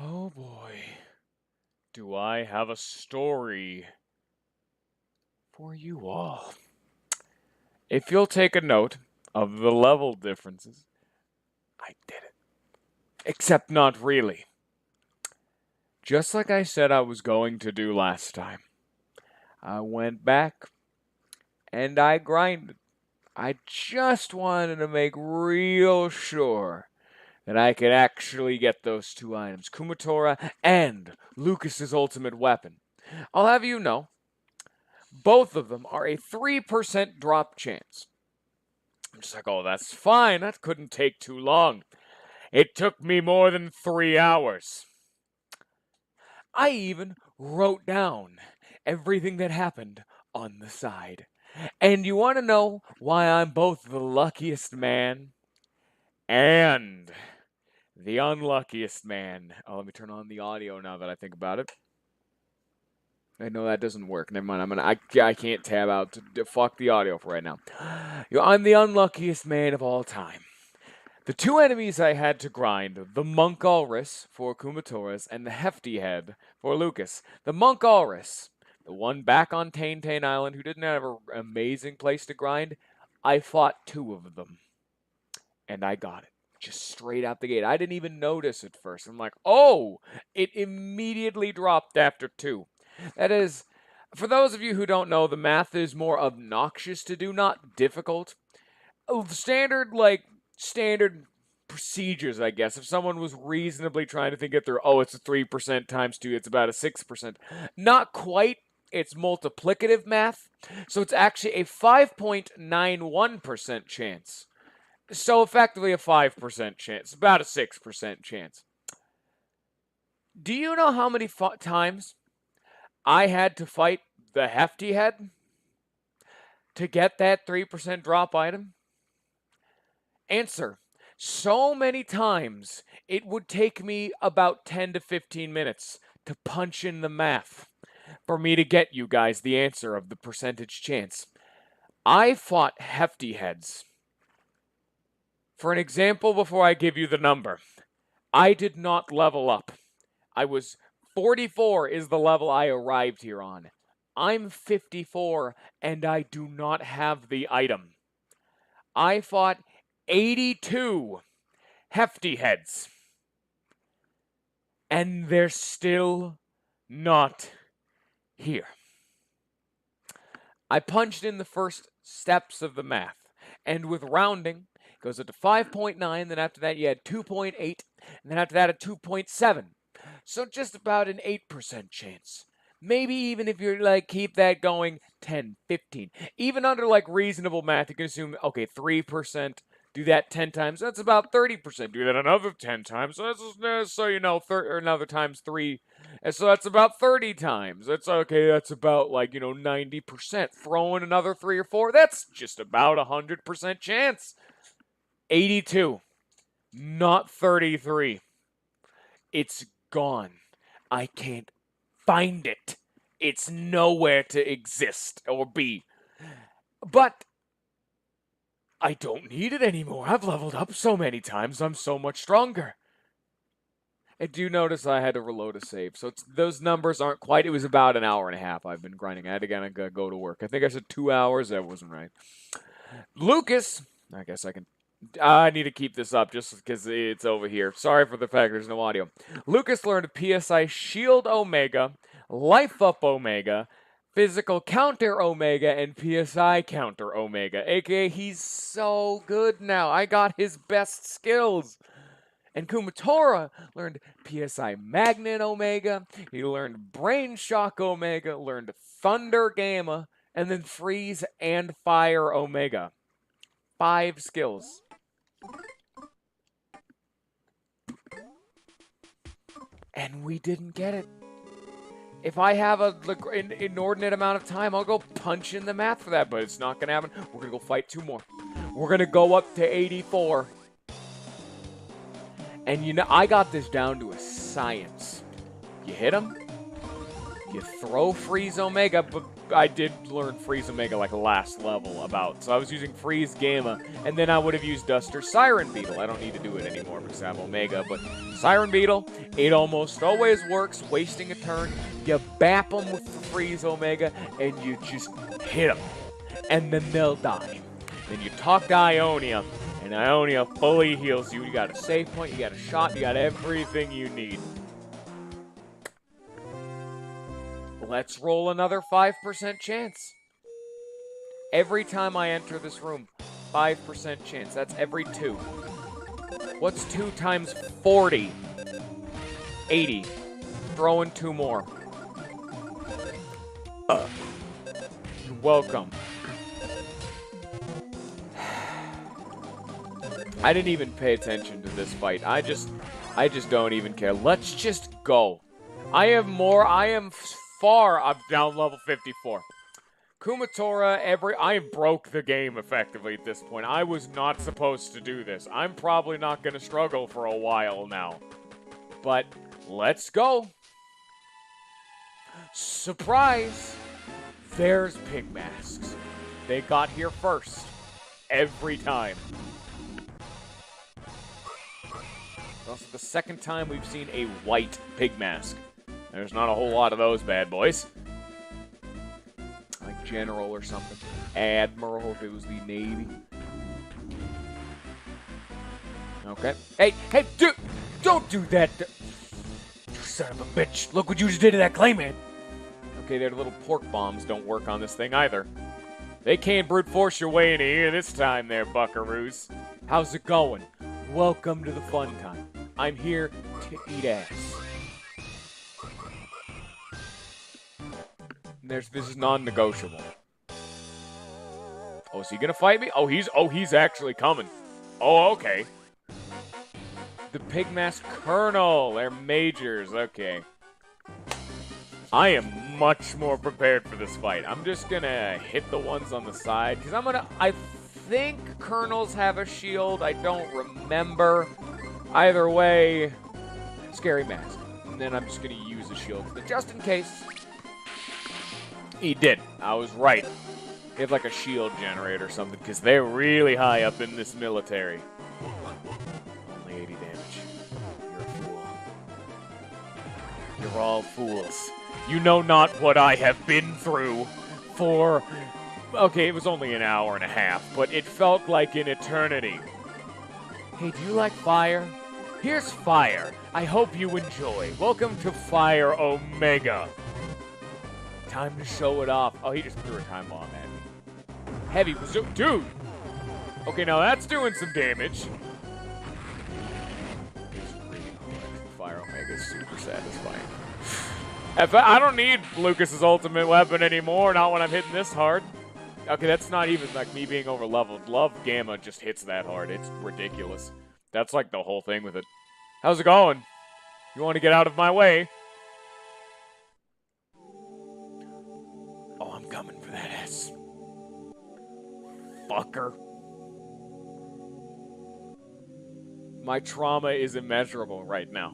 Oh boy, do I have a story for you all. If you'll take a note of the level differences, I did it. Except not really. Just like I said I was going to do last time. I went back and I grinded. I just wanted to make real sure that I could actually get those two items, Kumatora and Lucas's ultimate weapon. I'll have you know, both of them are a 3% drop chance. I'm just like, oh, that's fine. That couldn't take too long. It took me more than 3 hours. I even wrote down everything that happened on the side. And you want to know why I'm both the luckiest man and the unluckiest man? Oh, let me turn on the audio now that I think about it. I know that doesn't work. Never mind. I can't tab out to fuck the audio for right now. I'm the unluckiest man of all time. The two enemies I had to grind, the Monk Ulrus for Kumatoras and the Hefty Head for Lucas. The Monk Ulrus, the one back on Tain Island who didn't have an amazing place to grind, I fought two of them. And I got it. Just straight out the gate. I didn't even notice at first. I'm like, oh, it immediately dropped after two. That is, for those of you who don't know, the math is more obnoxious to do, not difficult. Standard procedures, I guess. If someone was reasonably trying to think it through, oh, it's a 3% times 2, it's about a 6%. Not quite. It's multiplicative math. So it's actually a 5.91% chance. So effectively a 5% chance, about a 6% chance. Do you know how many times I had to fight the Hefty Head to get that 3% drop item? Answer. So many times it would take me about 10 to 15 minutes to punch in the math for me to get you guys the answer of the percentage chance. I fought Hefty Heads. For an example, before I give you the number, I did not level up. I was 44 is the level I arrived here on. I'm 54 and I do not have the item. I fought 82 Hefty Heads. And they're still not here. I punched in the first steps of the math, and with rounding, it goes up to 5.9, then after that you had 2.8, and then after that a 2.7. So just about an 8% chance. Maybe even if you're like, keep that going, 10, 15. Even under like reasonable math, you can assume, okay, 3%, do that 10 times, that's about 30%. Do that another 10 times, so you know, or another times 3, and so that's about 30 times. That's okay, that's about like, 90%. Throw in another 3 or 4, that's just about 100% chance. 82, not 33. It's gone. I can't find it. It's nowhere to exist or be. But I don't need it anymore. I've leveled up so many times. I'm so much stronger. And do notice I had to reload a save. So those numbers aren't quite. It was about an hour and a half I've been grinding. I had to go to work. I think I said 2 hours. That wasn't right. Lucas, I guess I can. I need to keep this up just because it's over here. Sorry for the fact there's no audio. Lucas learned PSI Shield Omega, Life Up Omega, Physical Counter Omega, and PSI Counter Omega. AKA, he's so good now. I got his best skills. And Kumatora learned PSI Magnet Omega, he learned Brain Shock Omega, learned Thunder Gamma, and then Freeze and Fire Omega. 5 skills. And we didn't get it. If I have an inordinate amount of time, I'll go punch in the math for that, but it's not going to happen. We're going to go fight 2 more. We're going to go up to 84. And I got this down to a science. You hit him, You throw Freeze Omega, but I did learn Freeze Omega like last level about. So I was using Freeze Gamma, and then I would have used Duster Siren Beetle. I don't need to do it anymore because I have Omega, but Siren Beetle, it almost always works, wasting a turn. You bap them with the Freeze Omega, and you just hit them, and then they'll die. Then you talk to Ionia, and Ionia fully heals you. You got a save point, you got a shot, you got everything you need. Let's roll another 5% chance. Every time I enter this room, 5% chance. That's every 2. What's 2 times 40? 80. Throw in 2 more. Welcome. I didn't even pay attention to this fight. I just don't even care. Let's just go. I am far. I'm down level 54. Kumatora, I broke the game effectively at this point. I was not supposed to do this. I'm probably not going to struggle for a while now. But let's go. Surprise! There's pig masks. They got here first. Every time. Also the second time we've seen a white pig mask. There's not a whole lot of those bad boys. Like General or something. Admiral if it was the Navy. Okay. Hey, dude! Don't do that! Son of a bitch. Look what you just did to that Clayman. Okay, their little pork bombs don't work on this thing either. They can't brute force your way into here this time there, buckaroos. How's it going? Welcome to the fun time. I'm here to eat ass. This is non-negotiable. Oh, is he gonna fight me? Oh, he's actually coming. Oh, okay. The Pig Mask Colonel. They're majors. Okay. I am much more prepared for this fight. I'm just gonna hit the ones on the side because I think Colonels have a shield. I don't remember. Either way, Scary Mask. And then I'm just gonna use the shield just in case. He did. I was right. He had like a shield generator or something, because they're really high up in this military. Only 80 damage. You're a fool. You're all fools. You know not what I have been through for... Okay, it was only an hour and a half, but it felt like an eternity. Hey, do you like fire? Here's fire. I hope you enjoy. Welcome to Fire Omega. Time to show it off. Oh, he just threw a time bomb at me. Heavy bazooka. Dude! Okay, now that's doing some damage. Fire Omega is super satisfying. I don't need Lucas's ultimate weapon anymore, not when I'm hitting this hard. Okay, that's not even like me being over-leveled. Love Gamma just hits that hard. It's ridiculous. That's like the whole thing with it. How's it going? You want to get out of my way? Oh, I'm coming for that ass. Fucker. My trauma is immeasurable right now.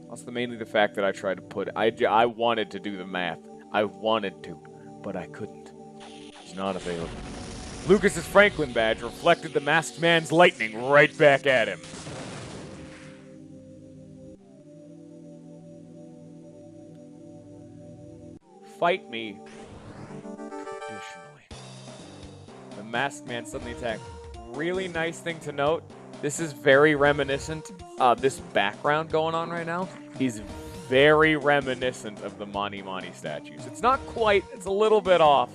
That's mainly the fact that I tried to put... I wanted to do the math. I wanted to, but I couldn't. It's not available. Lucas's Franklin badge reflected the masked man's lightning right back at him. Fight me. Additionally. The masked man suddenly attacked. Really nice thing to note. This is very reminiscent. This background going on right now is very reminiscent of the Mani Mani statues. It's not quite, it's a little bit off,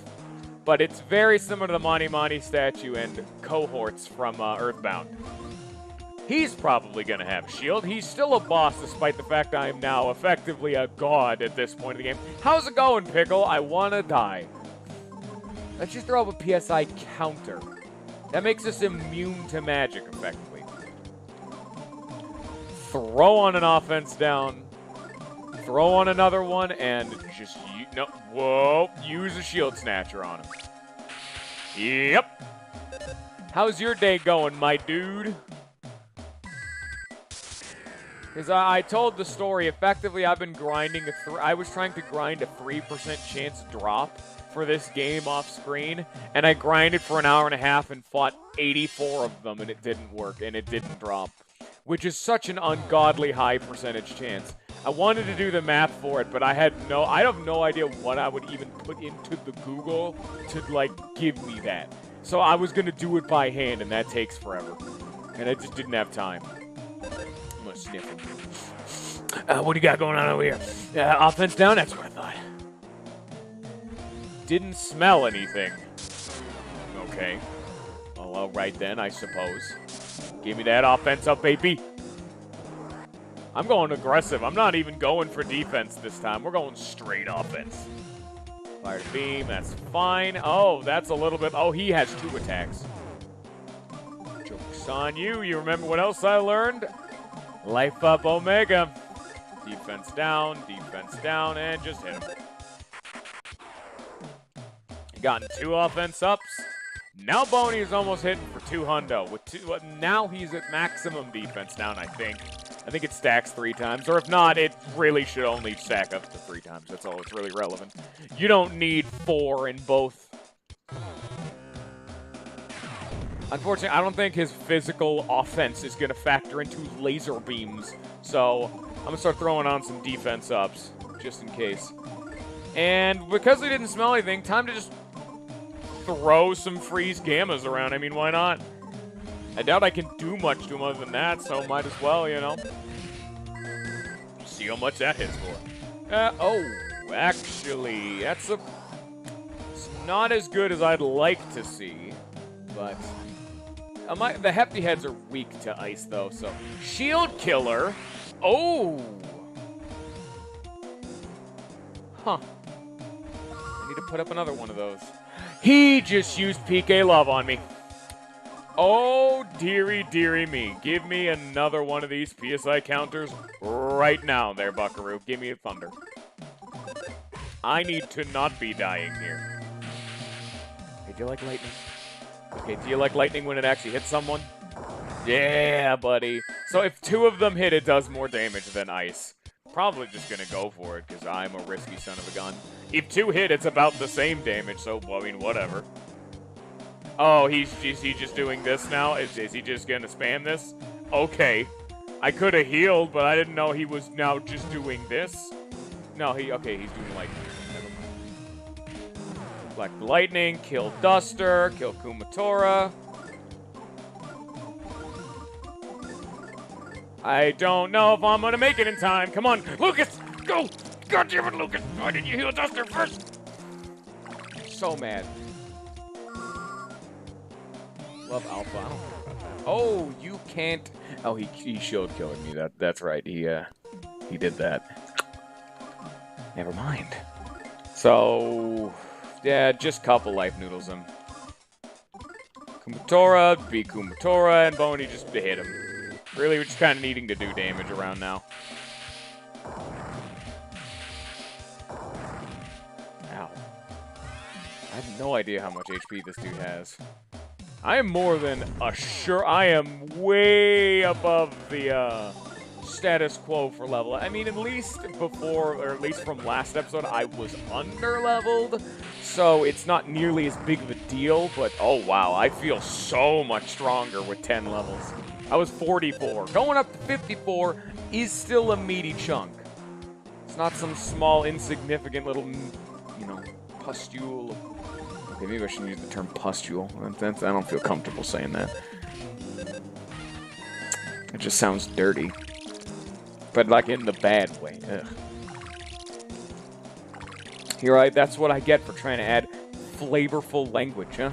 but it's very similar to the Mani Mani statue and cohorts from Earthbound. He's probably going to have a shield. He's still a boss despite the fact I am now effectively a god at this point in the game. How's it going, Pickle? I want to die. Let's just throw up a PSI counter. That makes us immune to magic, effectively. Throw on an offense down. Throw on another one, and just... Whoa. Use a shield snatcher on him. Yep. How's your day going, my dude? Because I told the story, effectively I've been grinding I was trying to grind a 3% chance drop for this game off screen, and I grinded for an hour and a half and fought 84 of them, and it didn't work, and it didn't drop. Which is such an ungodly high percentage chance. I wanted to do the math for it, but I have no idea what I would even put into the Google to, like, give me that. So I was gonna do it by hand, and that takes forever. And I just didn't have time. I'm gonna sniff him. What do you got going on over here? Offense down? That's what I thought. Didn't smell anything. Okay. Well, alright then, I suppose. Give me that offense up, baby. I'm going aggressive. I'm not even going for defense this time. We're going straight offense. Fire beam, that's fine. Oh, that's a little bit... Oh, he has 2 attacks. Joke's on you. You remember what else I learned? Life up, Omega. Defense down, and just hit him. Gotten 2 offense ups. Now Boney is almost hitting for 2 hundo. Now he's at maximum defense down, I think. I think it stacks 3 times. Or if not, it really should only stack up to 3 times. That's all that's really relevant. You don't need 4 in both. Unfortunately, I don't think his physical offense is going to factor into laser beams. So I'm going to start throwing on some defense ups, just in case. And because we didn't smell anything, time to just throw some freeze gammas around. I mean, why not? I doubt I can do much to him other than that, so might as well, you know. See how much that hits for. Oh, actually, it's not as good as I'd like to see, but the Hefty Heads are weak to ice, though, so Shield Killer. Oh! Huh. I need to put up another one of those. He just used PK Love on me. Oh, dearie, dearie me. Give me another one of these PSI counters right now there, Buckaroo. Give me a thunder. I need to not be dying here. Hey, do you like lightning? Okay, do you like lightning when it actually hits someone? Yeah, buddy. So if 2 of them hit, it does more damage than ice. Probably just gonna go for it, because I'm a risky son of a gun. If 2 hit, it's about the same damage, so, I mean, whatever. Oh, he's just doing this now? Is he just gonna spam this? Okay. I could have healed, but I didn't know he was now just doing this. No, okay, he's doing lightning. Never mind. Black Lightning, kill Duster, kill Kumatora. I don't know if I'm gonna make it in time. Come on, Lucas, go! God damn it, Lucas! Why didn't you heal Duster first? So mad. Love Alpha. I don't care about that. Oh, you can't. Oh, he shield killing me. That's right. He did that. Never mind. So yeah, just couple life noodles him. Kumatora, beat Kumatora, and Boney just hit him. Really, we're just kind of needing to do damage around now. Ow. I have no idea how much HP this dude has. I am more than sure. I am way above the status quo for level. I mean, at least before, or at least from last episode, I was under-leveled, so it's not nearly as big of a deal, but oh wow, I feel so much stronger with 10 levels. I was 44. Going up to 54 is still a meaty chunk. It's not some small, insignificant little, you know, pustule. Okay, maybe I shouldn't use the term pustule. I don't feel comfortable saying that. It just sounds dirty. But like in the bad way. Ugh. That's what I get for trying to add flavorful language, huh?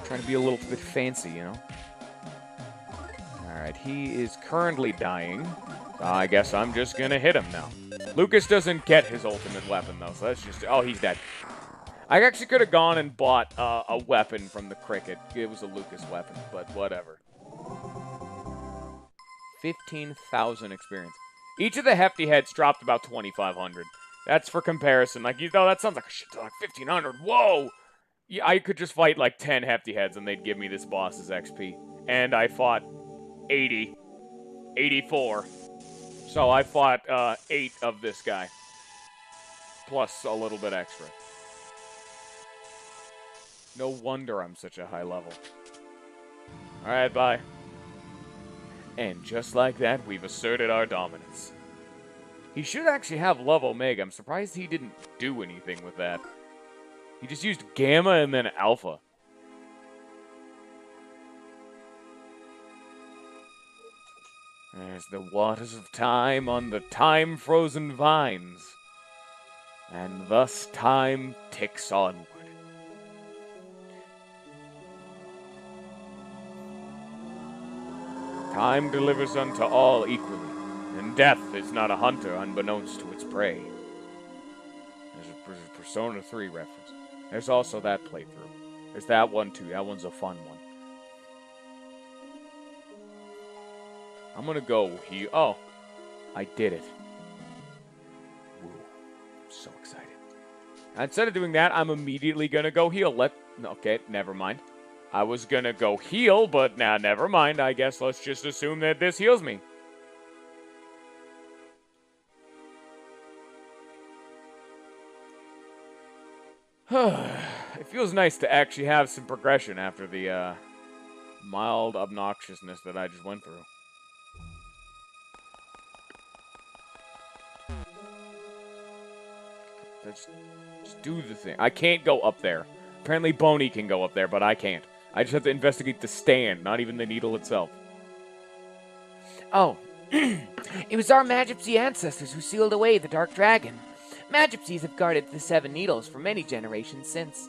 Trying to be a little bit fancy, you know? Alright, he is currently dying. I guess I'm just gonna hit him now. Lucas doesn't get his ultimate weapon, though, so that's just... Oh, he's dead. I actually could have gone and bought a weapon from the Cricket. It was a Lucas weapon, but whatever. 15,000 experience. Each of the Hefty Heads dropped about 2,500. That's for comparison. Like, you know, that sounds like a shit ton, like 1,500. Whoa! Yeah, I could just fight like 10 Hefty Heads and they'd give me this boss's XP. And I fought 80. 84. So I fought 8 of this guy. Plus a little bit extra. No wonder I'm such a high level. Alright, bye. And just like that, we've asserted our dominance. He should actually have Love Omega. I'm surprised he didn't do anything with that. He just used Gamma and then Alpha. There's the waters of time on the time-frozen vines. And thus time ticks onward. Time delivers unto all equally, and death is not a hunter unbeknownst to its prey. There's a Persona 3 reference. There's also that playthrough. There's that one too. That one's a fun one. I'm gonna go heal. Oh, I did it. Woo. I'm so excited. Instead of doing that, I'm immediately gonna go heal. Okay, never mind. I was gonna go heal, but nah, never mind. I guess let's just assume that this heals me. It feels nice to actually have some progression after the mild obnoxiousness that I just went through. Just do the thing. I can't go up there. Apparently Boney can go up there, but I can't. I just have to investigate the stand, not even the needle itself. Oh, it was our Magipsy ancestors who sealed away the Dark Dragon. Magipsies have guarded the Seven Needles for many generations since.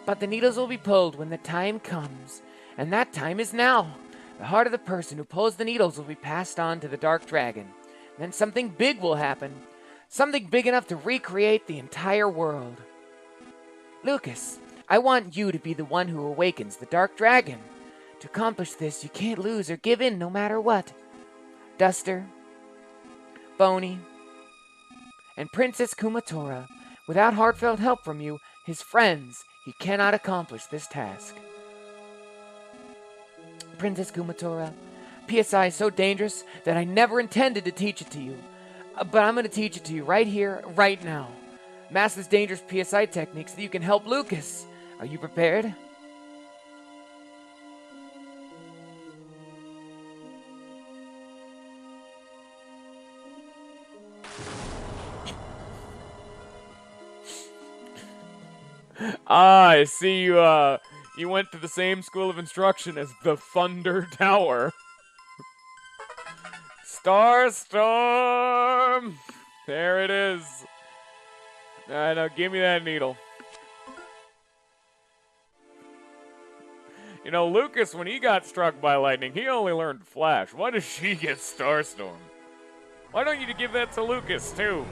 But the needles will be pulled when the time comes, and that time is now. The heart of the person who pulls the needles will be passed on to the Dark Dragon. Then something big will happen. Something big enough to recreate the entire world. Lucas, I want you to be the one who awakens the Dark Dragon. To accomplish this, you can't lose or give in no matter what. Duster, Boney, and Princess Kumatora, without heartfelt help from you, his friends, he cannot accomplish this task. Princess Kumatora, PSI is so dangerous that I never intended to teach it to you. But I'm going to teach it to you right here, right now. Master this dangerous PSI technique so that you can help Lucas. Are you prepared? I see you went to the same school of instruction as the Thunder Tower. Starstorm! There it is. Alright, now give me that needle. You know, Lucas, when he got struck by lightning, he only learned Flash. Why does she get Starstorm? Why don't you give that to Lucas, too?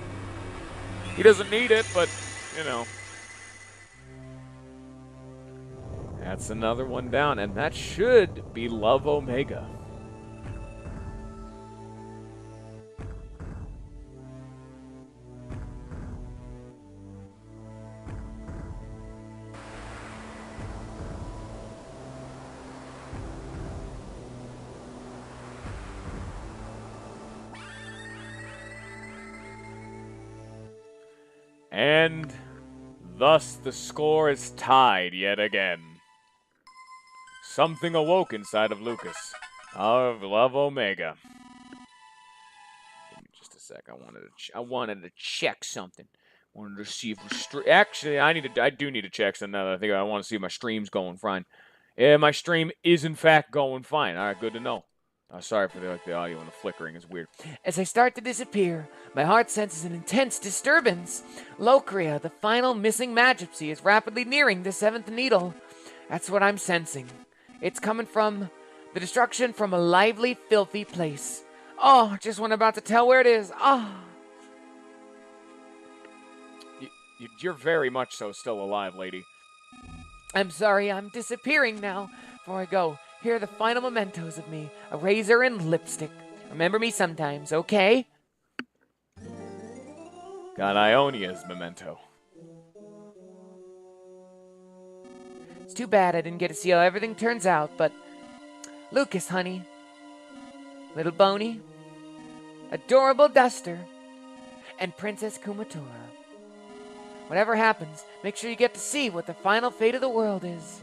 He doesn't need it, but, you know. That's another one down, and that should be Love Omega. And thus the score is tied yet again. Something awoke inside of Lucas, of Love Omega. Give me just a sec. I wanted to check something. Wanted to see if actually I do need to check something. Now that I think I want to see if my stream's going fine. Yeah, my stream is in fact going fine. All right, good to know. Sorry for the audio and the flickering. It's weird. As I start to disappear, my heart senses an intense disturbance. Locria, the final missing Magipsy, is rapidly nearing the seventh needle. That's what I'm sensing. It's coming from the destruction from a lively, filthy place. Oh, just when I'm about to tell where it is. Oh. You're very much so still alive, lady. I'm sorry, I'm disappearing now. Before I go, here are the final mementos of me. A razor and lipstick. Remember me sometimes, okay? Got Ionia's memento. It's too bad I didn't get to see how everything turns out, but... Lucas, honey. Little Boney. Adorable Duster. And Princess Kumatora. Whatever happens, make sure you get to see what the final fate of the world is.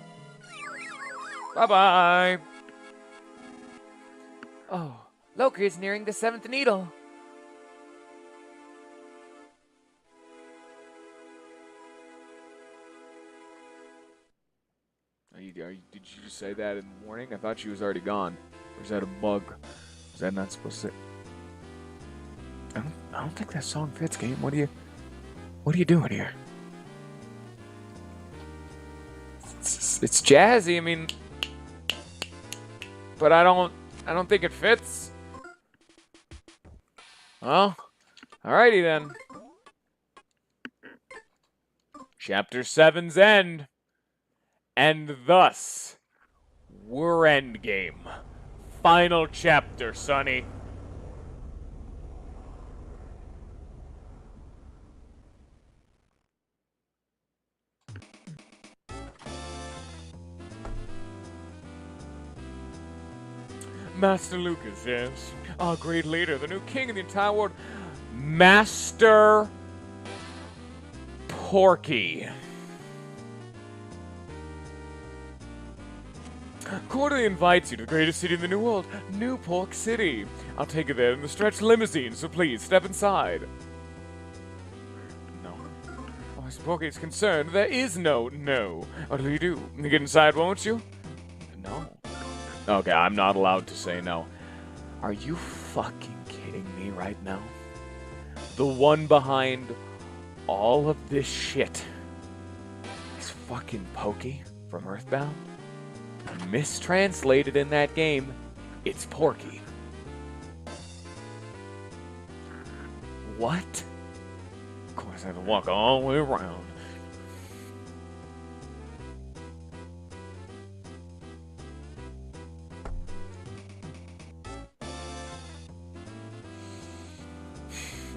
Bye-bye. Oh, Loki is nearing the 7th needle. Did you just say that in the morning? I thought she was already gone. Or is that a bug? Is that not supposed to... I don't think that song fits, game. What are you doing here? It's jazzy, I mean... But I don't think it fits. Well, alrighty then. Chapter 7's end. And thus, we're endgame. Final chapter, Sonny. Master Lucas, yes. Our great leader, the new king of the entire world. Master Porky. Cordially invites you to the greatest city in the New World, New Pork City. I'll take you there in the stretch limousine, so please step inside. No. Oh, as Porky is concerned, there is no. What will you do? You get inside, won't you? No. Okay, I'm not allowed to say no. Are you fucking kidding me right now? The one behind all of this shit is fucking Pokey from Earthbound? Mistranslated in that game, it's Porky. What? Of course, I have to walk all the way around.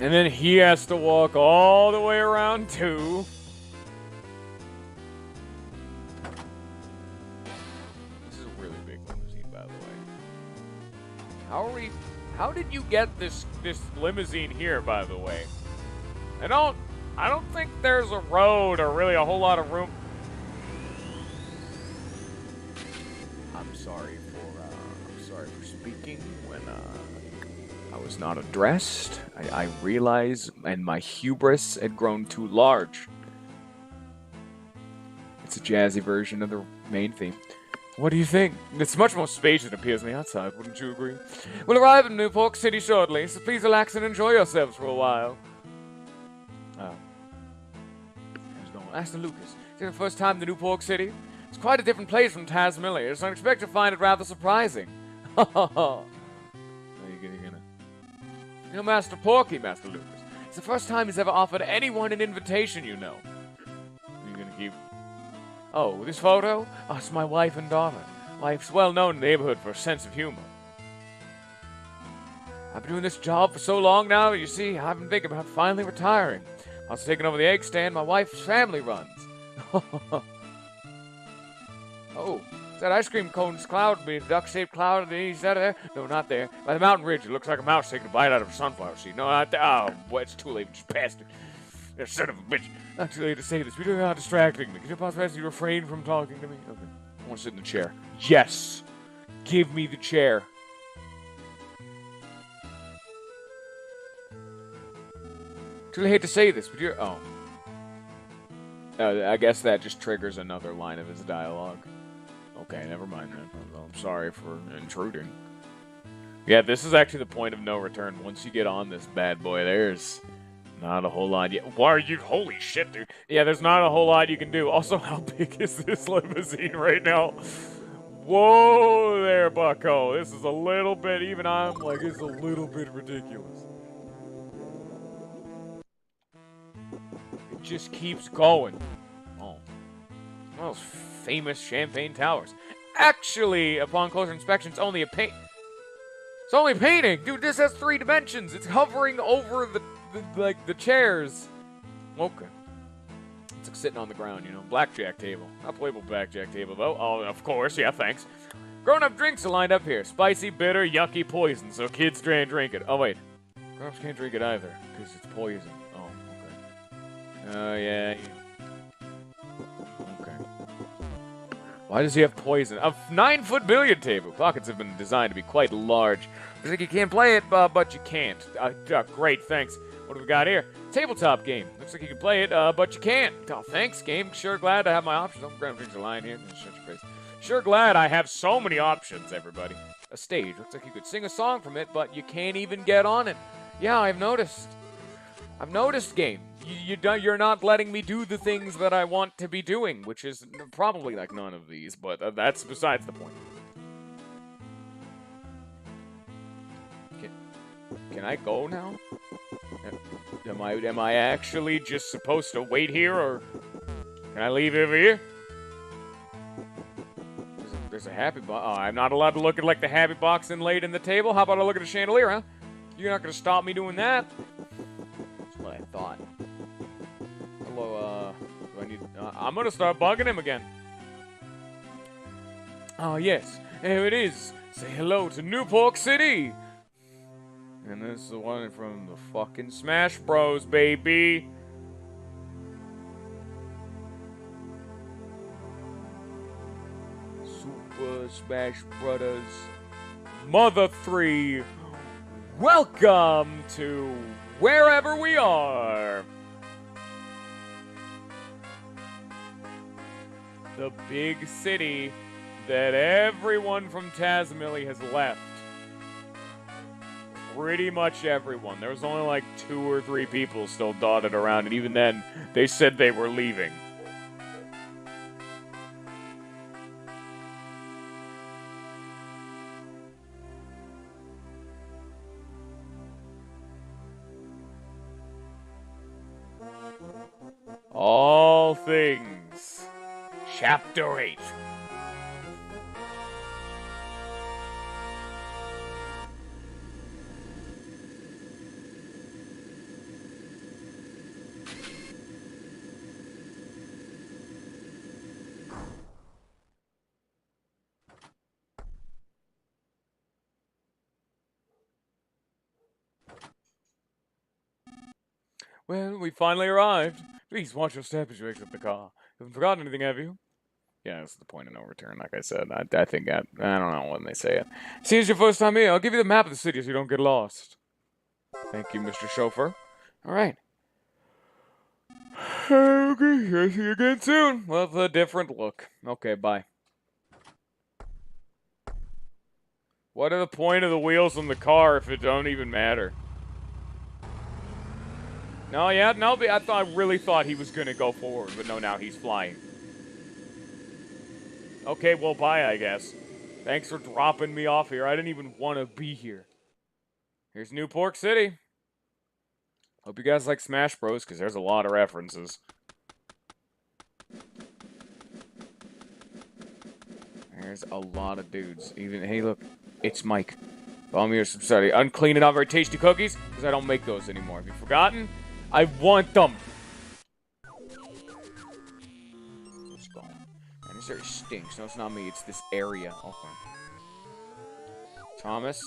And then he has to walk all the way around too. This is a really big limousine, by the way. How did you get this limousine here, by the way? I don't think there's a road or really a whole lot of room. I'm sorry for speaking when I was not addressed. I realize, and my hubris had grown too large. It's a jazzy version of the main theme. What do you think? It's much more spacious than it appears on the outside, wouldn't you agree? We'll arrive in New Pork City shortly, so please relax and enjoy yourselves for a while. Oh. There's no one. Master Lucas, is it your first time in the New Pork City? It's quite a different place from Tazmillia, so I expect to find it rather surprising. Ha ha ha. You know Master Porky, Master Lucas. It's the first time he's ever offered anyone an invitation, you know. Are you gonna keep... Oh, this photo? Oh, it's my wife and daughter. Wife's well known in the neighborhood for a sense of humor. I've been doing this job for so long now, you see, I've been thinking about finally retiring. I was taking over the egg stand my wife's family runs. Oh. That ice cream cone's cloud be a duck-shaped cloud on the east side of there? No, not there. By the mountain ridge, it looks like a mouse taking a bite out of a sunflower seed. No, not there. Oh, boy, it's too late. We just passed it. That son of a bitch. Not too late to say this. You're not distracting me. Can you possibly refrain from talking to me? Okay. I want to sit in the chair. Yes. Give me the chair. Truly hate to say this, but you're... Oh. I guess that just triggers another line of his dialogue. Okay, never mind then. I'm sorry for intruding. Yeah, this is actually the point of no return. Once you get on this bad boy, there's not a whole lot. Why are you? Holy shit, dude. Yeah, there's not a whole lot you can do. Also, how big is this limousine right now? Whoa there, bucko. This is a little bit, even I'm like, it's a little bit ridiculous. It just keeps going. Oh. Well, famous Champagne Towers. Actually, upon closer inspection, it's only a paint. It's only painting, dude. This has 3 dimensions. It's hovering over the chairs. Okay. Let's sitting on the ground, you know. Blackjack table. Not playable blackjack table, though. Oh, of course. Yeah, thanks. Grown-up drinks are lined up here. Spicy, bitter, yucky, poison, so kids drink it. Oh, wait. Grown-ups can't drink it either, because it's poison. Oh, okay. Oh, yeah. Okay. Why does he have poison? A 9-foot billiard table. Pockets have been designed to be quite large. Looks like you can't play it, but you can't. Great, thanks. What do we got here? Tabletop game. Looks like you can play it, but you can't. Oh, thanks, game. Sure glad to have my options. I'm grabbing drinks a line here. Shut your face. Sure glad I have so many options, everybody. A stage. Looks like you could sing a song from it, but you can't even get on it. Yeah, I've noticed. I've noticed, game. You're not letting me do the things that I want to be doing, which is probably like none of these, but that's besides the point. Can I go now? Am I actually just supposed to wait here, or can I leave over here? There's a happy box. Oh, I'm not allowed to look at like the happy box inlaid in the table. How about I look at the chandelier, huh? You're not gonna stop me doing that. That's what I thought. Hello, do I need? I'm gonna start bugging him again. Oh yes, here it is. Say hello to New Pork City. And this is the one from the fucking Smash Bros, baby. Super Smash Brothers Mother 3. Welcome to wherever we are. The big city that everyone from Tazmily has left. Pretty much everyone. There was only like 2 or 3 people still dotted around, and even then, they said they were leaving. All Things. Chapter 8. Well, we finally arrived. Please watch your step as you exit the car. Haven't forgotten anything, have you? Yeah, that's the point of no return, like I said. I think I don't know when they say it. See, it's your first time here. I'll give you the map of the city so you don't get lost. Thank you, Mr. Chauffeur. All right. Okay, I'll see you again soon. With a different look. Okay, bye. What are the point of the wheels on the car if it don't even matter? No, yeah, no, I really thought he was gonna go forward, but no, now he's flying. Okay, well, bye, I guess. Thanks for dropping me off here. I didn't even want to be here. Here's New Pork City. Hope you guys like Smash Bros, because there's a lot of references. There's a lot of dudes. Even, hey, look, it's Mike. Follow me or subscribe. Unclean and not very tasty cookies, because I don't make those anymore. Have you forgotten? I want them. Let's go. And this area stinks. No, it's not me. It's this area. Okay. Thomas.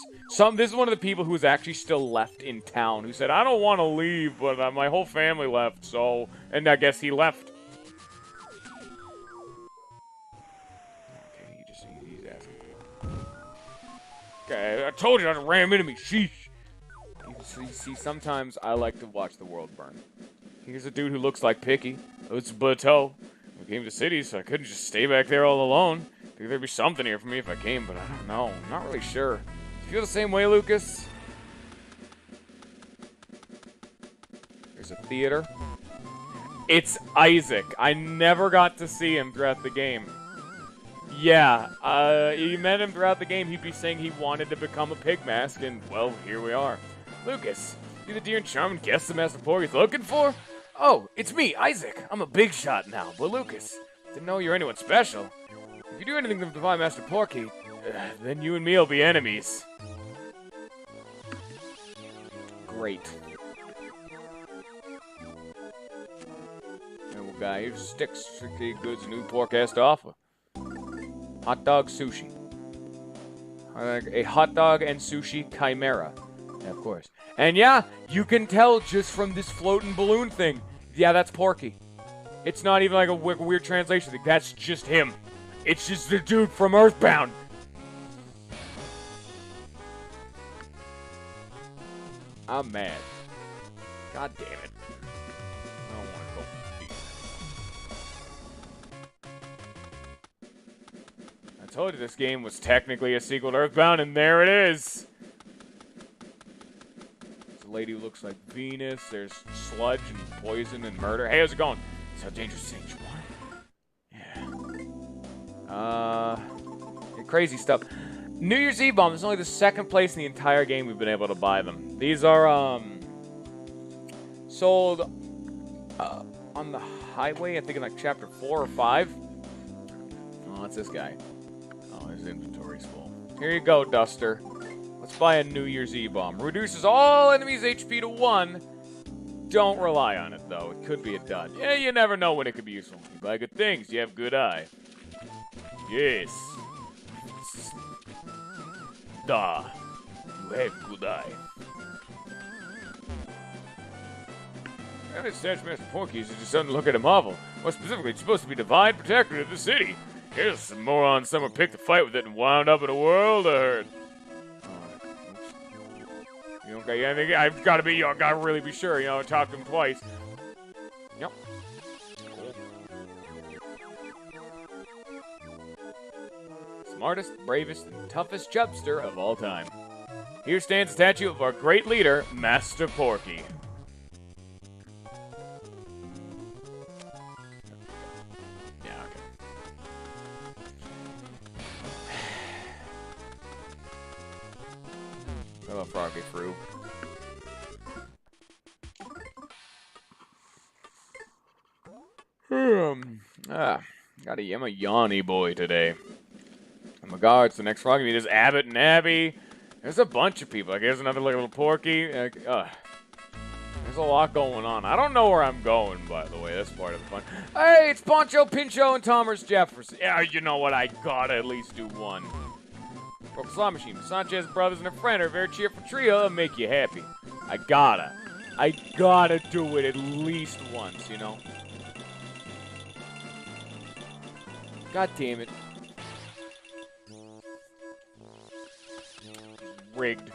This is one of the people who's actually still left in town. Who said, I don't want to leave, but my whole family left. So, and I guess he left. Okay, he's asking. Okay, I told you not to ram into me. Sheesh. You see, sometimes I like to watch the world burn. Here's a dude who looks like Picky. It's Bateau. We came to cities, so I couldn't just stay back there all alone. Figured there'd be something here for me if I came, but I don't know. I'm not really sure. Do you feel the same way, Lucas? There's a theater. It's Isaac. I never got to see him throughout the game. Yeah, you met him throughout the game. He'd be saying he wanted to become a pig mask, and, well, here we are. Lucas, you the dear and charming guest the Master Porky's looking for? Oh, it's me, Isaac. I'm a big shot now, but Lucas, didn't know you're anyone special. If you do anything to defy Master Porky, then you and me will be enemies. Great. And we'll guy. Here's Sticks, Strictly Goods, new pork has to offer. Hot dog sushi. A hot dog and sushi chimera. Yeah, of course. And yeah, you can tell just from this floating balloon thing. Yeah, that's Porky. It's not even like a weird translation thing. That's just him. It's just the dude from Earthbound. I'm mad. God damn it. I don't want to go deep. I told you this game was technically a sequel to Earthbound, and there it is. There's a lady who looks like Venus. There's sludge and poison and murder. Hey, how's it going? It's how dangerous things want. Yeah. Crazy stuff. New Year's Eve Bomb is only the second place in the entire game we've been able to buy them. These are sold on the highway, I think in like chapter 4 or 5. Oh, that's this guy. Oh, his inventory's full. Here you go, Duster. Let's buy a New Year's Eve Bomb. Reduces all enemies' HP to 1. Don't rely on it, though. It could be a dud. Yeah, you never know when it could be useful. You buy good things, you have good eye. Yes. Da. You have good eye. And his Statue Master Porky is just something to look at a marvel. More specifically, it's supposed to be divine protector of the city. Here's some moron someone picked a fight with it and wound up in a world of hurt. You okay? I think I've got to be. I got to really be sure. You know, talk to him twice. Yep. Smartest, bravest, and toughest chubster of all time. Here stands a statue of our great leader, Master Porky. Yeah, okay. Hello, Froggy Fruit. I'm a yawny boy today. In regards to the next Froggy meet is Abbott and Abby. There's a bunch of people. Like, here's another little Porky. There's a lot going on. I don't know where I'm going, by the way. That's part of the fun. Hey, it's Poncho, Pincho, and Thomas Jefferson. Yeah, you know what? I gotta at least do one. Broken Slot Machine. The Sanchez brothers and a friend are a very cheerful trio that'll make you happy. I gotta do it at least once, you know? God damn it. Rigged.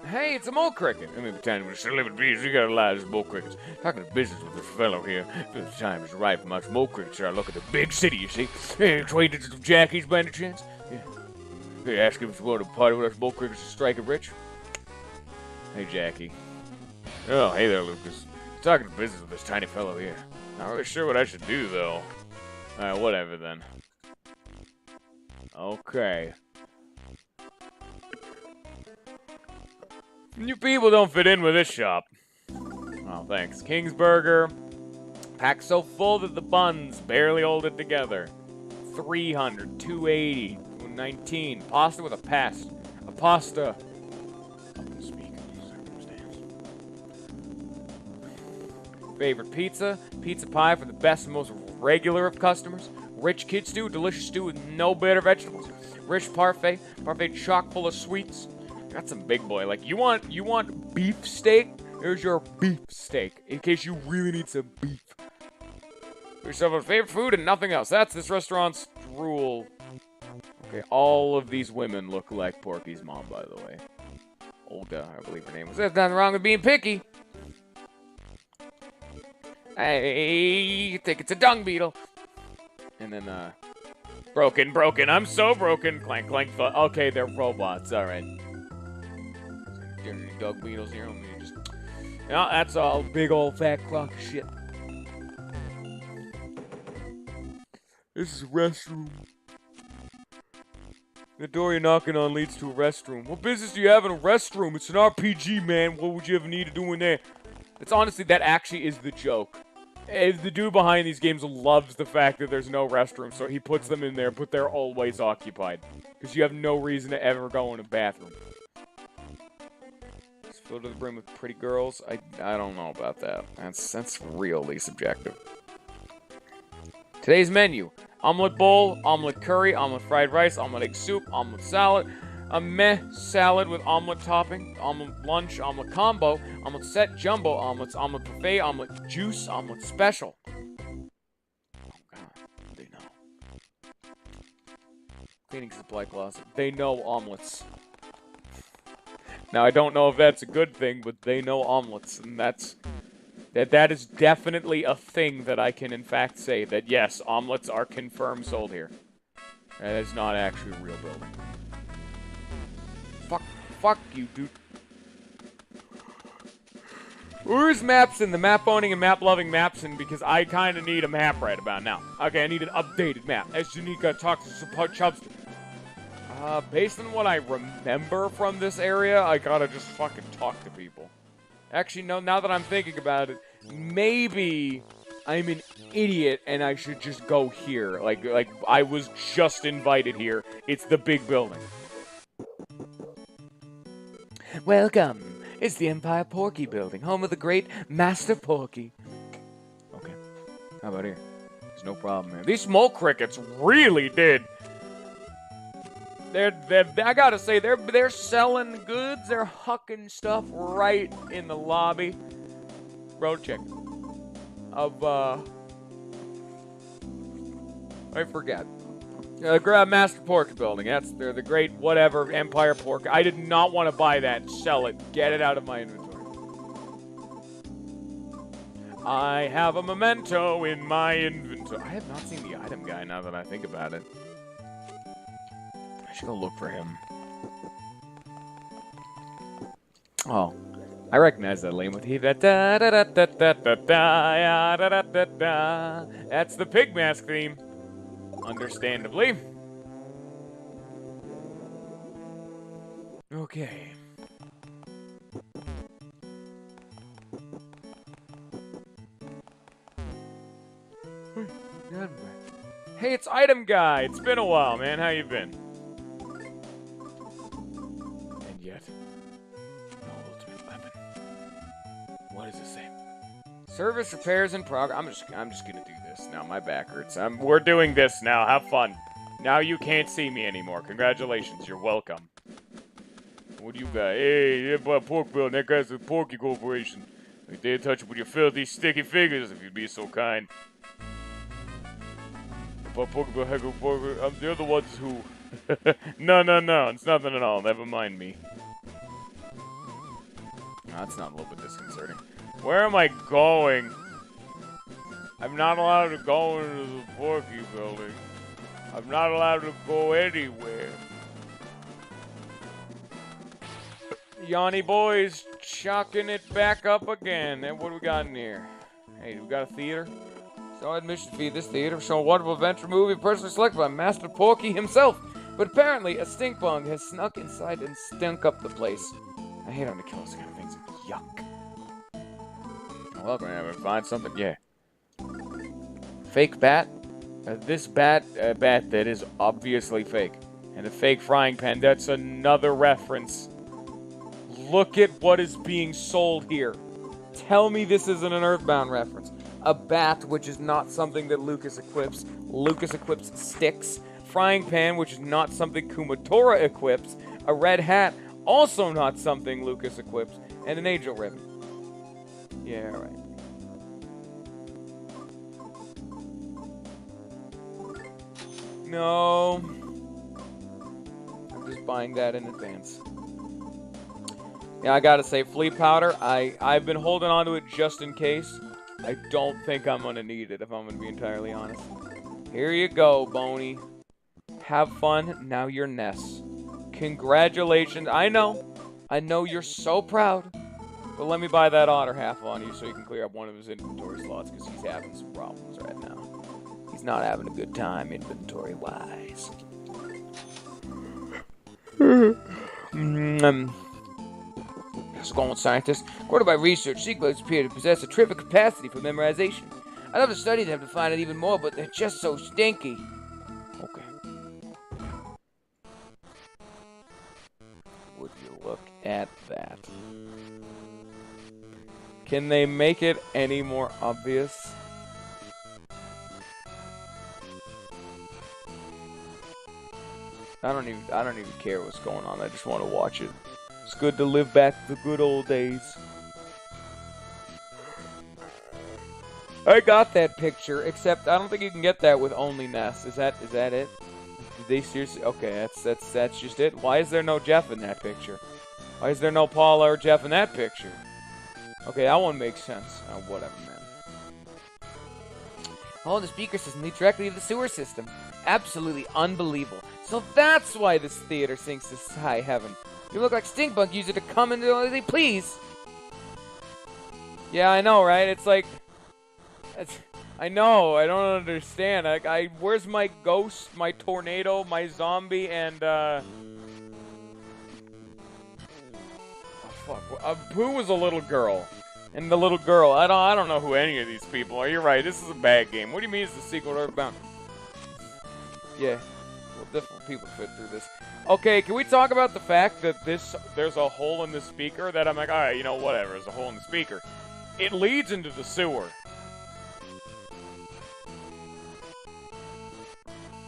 Hey, it's a mole cricket. Let me pretend we're still living bees. You gotta lie, there's mole crickets. Talking to business with this fellow here. The time is right for my mole crickets. I look at the big city, you see. Hey, acquaintance of Jackie's by any chance? Yeah. Hey, ask him if you want to party with us mole crickets to strike it rich. Hey, Jackie. Oh, hey there, Lucas. Talking to business with this tiny fellow here. Not really sure what I should do, though. Alright, whatever, then. Okay. You people don't fit in with this shop. Oh, thanks. Kingsburger. Packed so full that the buns barely hold it together. 300, 280, 219. Pasta with a pass. A pasta. I'm gonna speak in circumstance. Favorite pizza? Pizza pie for the best and most regular of customers. Rich kid stew, delicious stew with no bitter vegetables. Rich parfait, parfait chock full of sweets. Got some big boy. Like, you want beef steak? Here's your beef steak, in case you really need some beef. Yourself a favorite food and nothing else. That's this restaurant's rule. Okay, all of these women look like Porky's mom, by the way. Olga, I believe her name was. There's nothing wrong with being picky. I think it's a dung beetle. And then, broken. I'm so broken. Clank, clank. Okay, they're robots. All right. There's any dog beetles here. Let me just. No, that's all big old fat clock of shit. This is a restroom. The door you're knocking on leads to a restroom. What business do you have in a restroom? It's an RPG, man. What would you ever need to do in there? It's honestly, that actually is the joke. The dude behind these games loves the fact that there's no restroom, so he puts them in there, but they're always occupied. Because you have no reason to ever go in a bathroom. It's filled to the brim with pretty girls. I don't know about that. That's really subjective. Today's menu. Omelet bowl, omelet curry, omelet fried rice, omelet egg soup, omelet salad, a meh salad with omelet topping, omelet lunch, omelet combo, omelet set, jumbo omelets, omelet buffet, omelet juice, omelet special. Oh god, they know. Cleaning supply closet. They know omelets. Now I don't know if that's a good thing, but they know omelets, and that is definitely a thing that I can in fact say that yes, omelets are confirmed sold here. That is not actually a real building. Fuck you, dude. Where's Mapson, the map-owning and map-loving Mapson, because I kind of need a map right about now. Okay, I need an updated map. As Janika talks to Chubster. Based on what I remember from this area, I gotta just fucking talk to people. Actually, no, now that I'm thinking about it, maybe I'm an idiot and I should just go here. Like I was just invited here. It's the big building. Welcome. It's the Empire Porky Building, home of the great Master Porky. Okay. How about here? There's no problem here. These smoke crickets really did. I gotta say, they're selling goods. They're hucking stuff right in the lobby. Road check. I forget. Grab Master Pork Building. They're the great whatever Empire Pork. I did not want to buy that and sell it. Get it out of my inventory. I have a memento in my inventory. I have not seen the item guy now that I think about it. I should go look for him. Oh, I recognize that lane with he that da da da da da da da da da da da. That's the pig mask theme. Understandably. Okay. Hey, it's Item Guy. It's been a while, man. How you been? And yet, no ultimate weapon. What does it say? Service repairs in progress. I'm just gonna do this now. My back hurts. We're doing this now. Have fun. Now you can't see me anymore. Congratulations. You're welcome. What do you got? Hey, pork building. That guy's a Porky Corporation. I dare touch it with your filthy, sticky fingers if you'd be so kind. They're the ones who... No. It's nothing at all. Never mind me. Oh, that's not a little bit disconcerting. Where am I going? I'm not allowed to go into the Porky Building. I'm not allowed to go anywhere. Yanni boys chucking it back up again. And what do we got in here? Hey, we got a theater? So admission fee. This theater show a wonderful adventure movie personally selected by Master Porky himself. But apparently a stink bug has snuck inside and stunk up the place. I hate having to kill those kind of things. Yuck. Welcome, man. Find something. Yeah. Fake bat. This bat that is obviously fake. And a fake frying pan. That's another reference. Look at what is being sold here. Tell me this isn't an Earthbound reference. A bat, which is not something that Lucas equips. Lucas equips sticks. Frying pan, which is not something Kumatora equips. A red hat, also not something Lucas equips. And an angel ribbon. Yeah, right. No. I'm just buying that in advance. Yeah, I gotta say, flea powder, I've been holding on to it just in case. I don't think I'm gonna need it, if I'm gonna be entirely honest. Here you go, Boney. Have fun, now you're Ness. Congratulations, I know you're so proud. But let me buy that otter half on you so you can clear up one of his inventory slots, because he's having some problems right now. He's not having a good time inventory-wise. School scientists, according by research, sequels appear to possess a terrific capacity for memorization. I'd love to study them to find out even more, but they're just so stinky. Okay. Would you look at that? Can they make it any more obvious? I don't even care what's going on. I just want to watch it. It's good to live back the good old days. I got that picture, except I don't think you can get that with only Ness. Is that it? Did they seriously? Okay, that's just it. Why is there no Jeff in that picture? Why is there no Paula or Jeff in that picture? Okay, that one makes sense. Oh, whatever, man. Oh, the speaker system leads directly to the sewer system. Absolutely unbelievable. So that's why this theater sinks to high heaven. You look like Stinkbug used it to come and do anything, please. Yeah, I know, right? It's like... I know, I don't understand. Where's my ghost, my tornado, my zombie, and, Oh, fuck. Pooh was a little girl. And the little girl, I don't know who any of these people are. You're right, this is a bad game. What do you mean it's the sequel to Earthbound? Yeah. Well, different people fit through this. Okay, can we talk about the fact that there's a hole in the speaker that I'm like, alright, you know, whatever, there's a hole in the speaker. It leads into the sewer.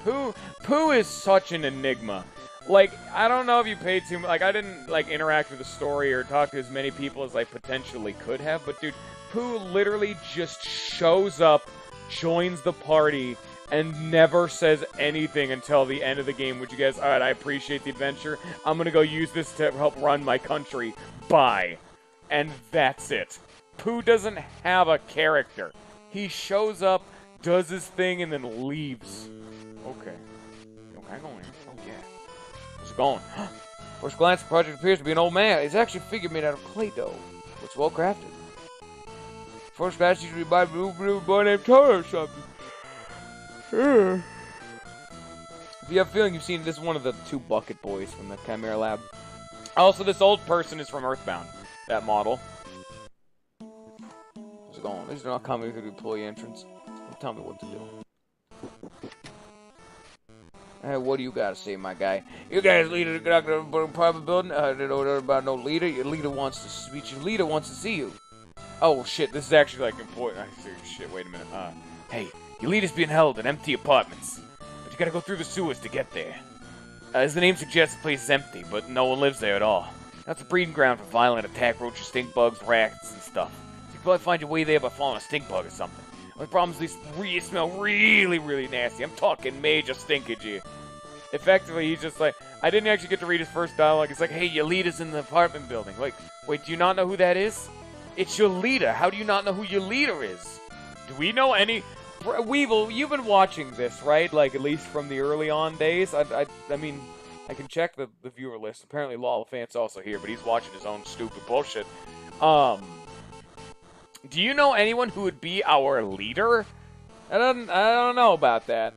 Pooh is such an enigma. Like, I don't know if you paid too much, like, I didn't, like, interact with the story or talk to as many people as I potentially could have, but dude, Pooh literally just shows up, joins the party, and never says anything until the end of the game, which you guys, alright, I appreciate the adventure, I'm gonna go use this to help run my country, bye. And that's it. Pooh doesn't have a character. He shows up, does his thing, and then leaves. Okay. Okay, go in. Oh, yeah. How's it going? First glance, the project appears to be an old man. It's actually a figure made out of clay dough. It's well crafted. First glance, usually by a blue boy named Toro or something. If you have a feeling you've seen this, is one of the two bucket boys from the Chimera Lab. Also, this old person is from Earthbound. That model. How's it going? These are not coming through the employee entrance. Don't tell me what to do. Hey, what do you got to say, my guy? You guys leader to get out of the apartment building? I don't know about no leader. Your leader wants to speak. Your leader wants to see you. Oh, shit. This is actually, like, important. I see. Shit, wait a minute. Hey, your leader's being held in empty apartments. But you gotta go through the sewers to get there. As the name suggests, the place is empty, but no one lives there at all. That's a breeding ground for violent attack roaches, stink bugs, rats, and stuff. So you can probably find your way there by following a stink bug or something. The problem is these smell really, really nasty. I'm talking major stinkage here. Effectively, he's just like, I didn't actually get to read his first dialogue. It's like, hey, your leader's in the apartment building. Like, wait, do you not know who that is? It's your leader. How do you not know who your leader is? Do we know any... Weevil, you've been watching this, right? Like, at least from the early on days. I mean, I can check the viewer list. Apparently, Lollifant's also here, but he's watching his own stupid bullshit. Do you know anyone who would be our leader? I don't know about that.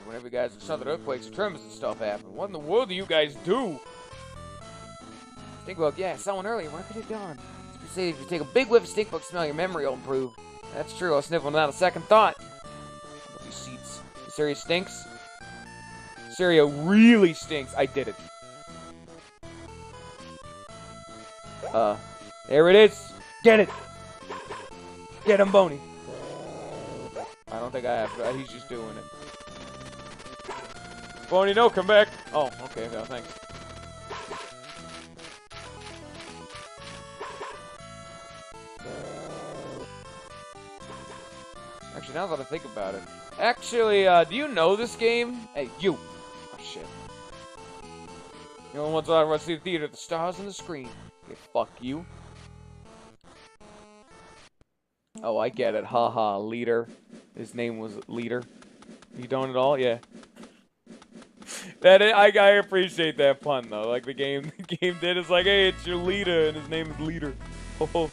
Whenever you guys have southern earthquakes and tremors and stuff happen. What in the world do you guys do? Stinkbug, yeah, someone earlier. Where could it have gone? You say if you take a big whiff of stinkbug smell, your memory will improve. That's true. I'll sniff one without a second thought. Look at these seats. This area stinks. This area really stinks. I did it. There it is. Get it. Get him, Boney. I don't think I have to. He's just doing it. Boney, no, come back. Oh, okay, no, thanks. Actually, now that I think about it. Actually, do you know this game? Hey, you. Oh, shit. You know what's I want to see the theater? The stars on the screen. Okay, fuck you. Oh, I get it. Haha, Leader. His name was Leader. You don't at all? Yeah. I appreciate that pun though. Like the game did. It's like, hey, it's your leader, and his name is Leader. Oh.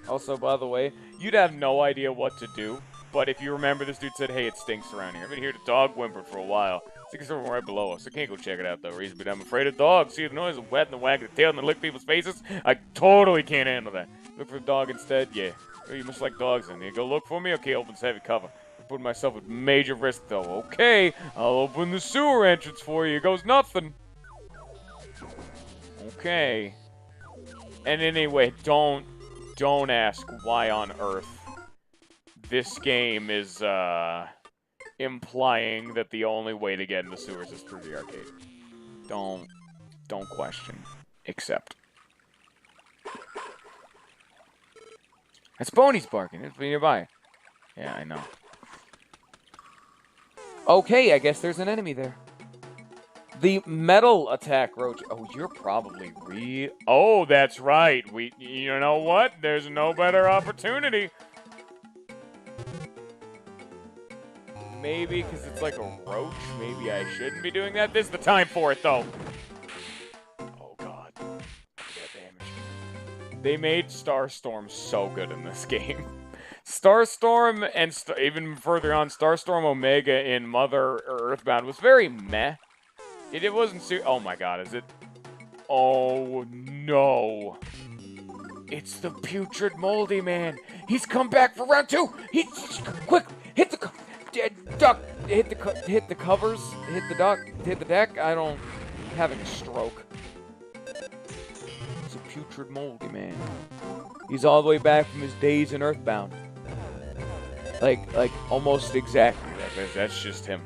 Also, by the way, you'd have no idea what to do. But if you remember, this dude said, hey, it stinks around here. I've been here to dog whimper for a while. I think it's over right below us. I can't go check it out though. Reason, but I'm afraid of dogs. See the noise of wet and the wag of the tail and the lick people's faces. I totally can't handle that. Look for the dog instead. Yeah. Oh, you must like dogs, then. You go look for me? Okay, opens heavy cover. I'm putting myself at major risk, though. Okay, I'll open the sewer entrance for you. It goes nothing. Okay. And anyway, don't ask why on earth this game is, implying that the only way to get in the sewers is through the arcade. Don't question. Accept. That's Boney's barking. It's nearby. Yeah, I know. Okay, I guess there's an enemy there. The metal attack roach. Oh, you're probably Oh, that's right. You know what? There's no better opportunity. Maybe because it's like a roach. Maybe I shouldn't be doing that. This is the time for it, though. Oh, God. That damage. They made Starstorm so good in this game. Starstorm and even further on, Starstorm Omega in Mother Earthbound was very meh. It wasn't oh my god, is it? Oh no. It's the putrid moldy man. He's come back for round 2. Quick, hit the duck, hit the covers, hit the duck, hit the deck. I'm having a stroke. It's a putrid moldy man. He's all the way back from his days in Earthbound. Like almost exactly. That's just him.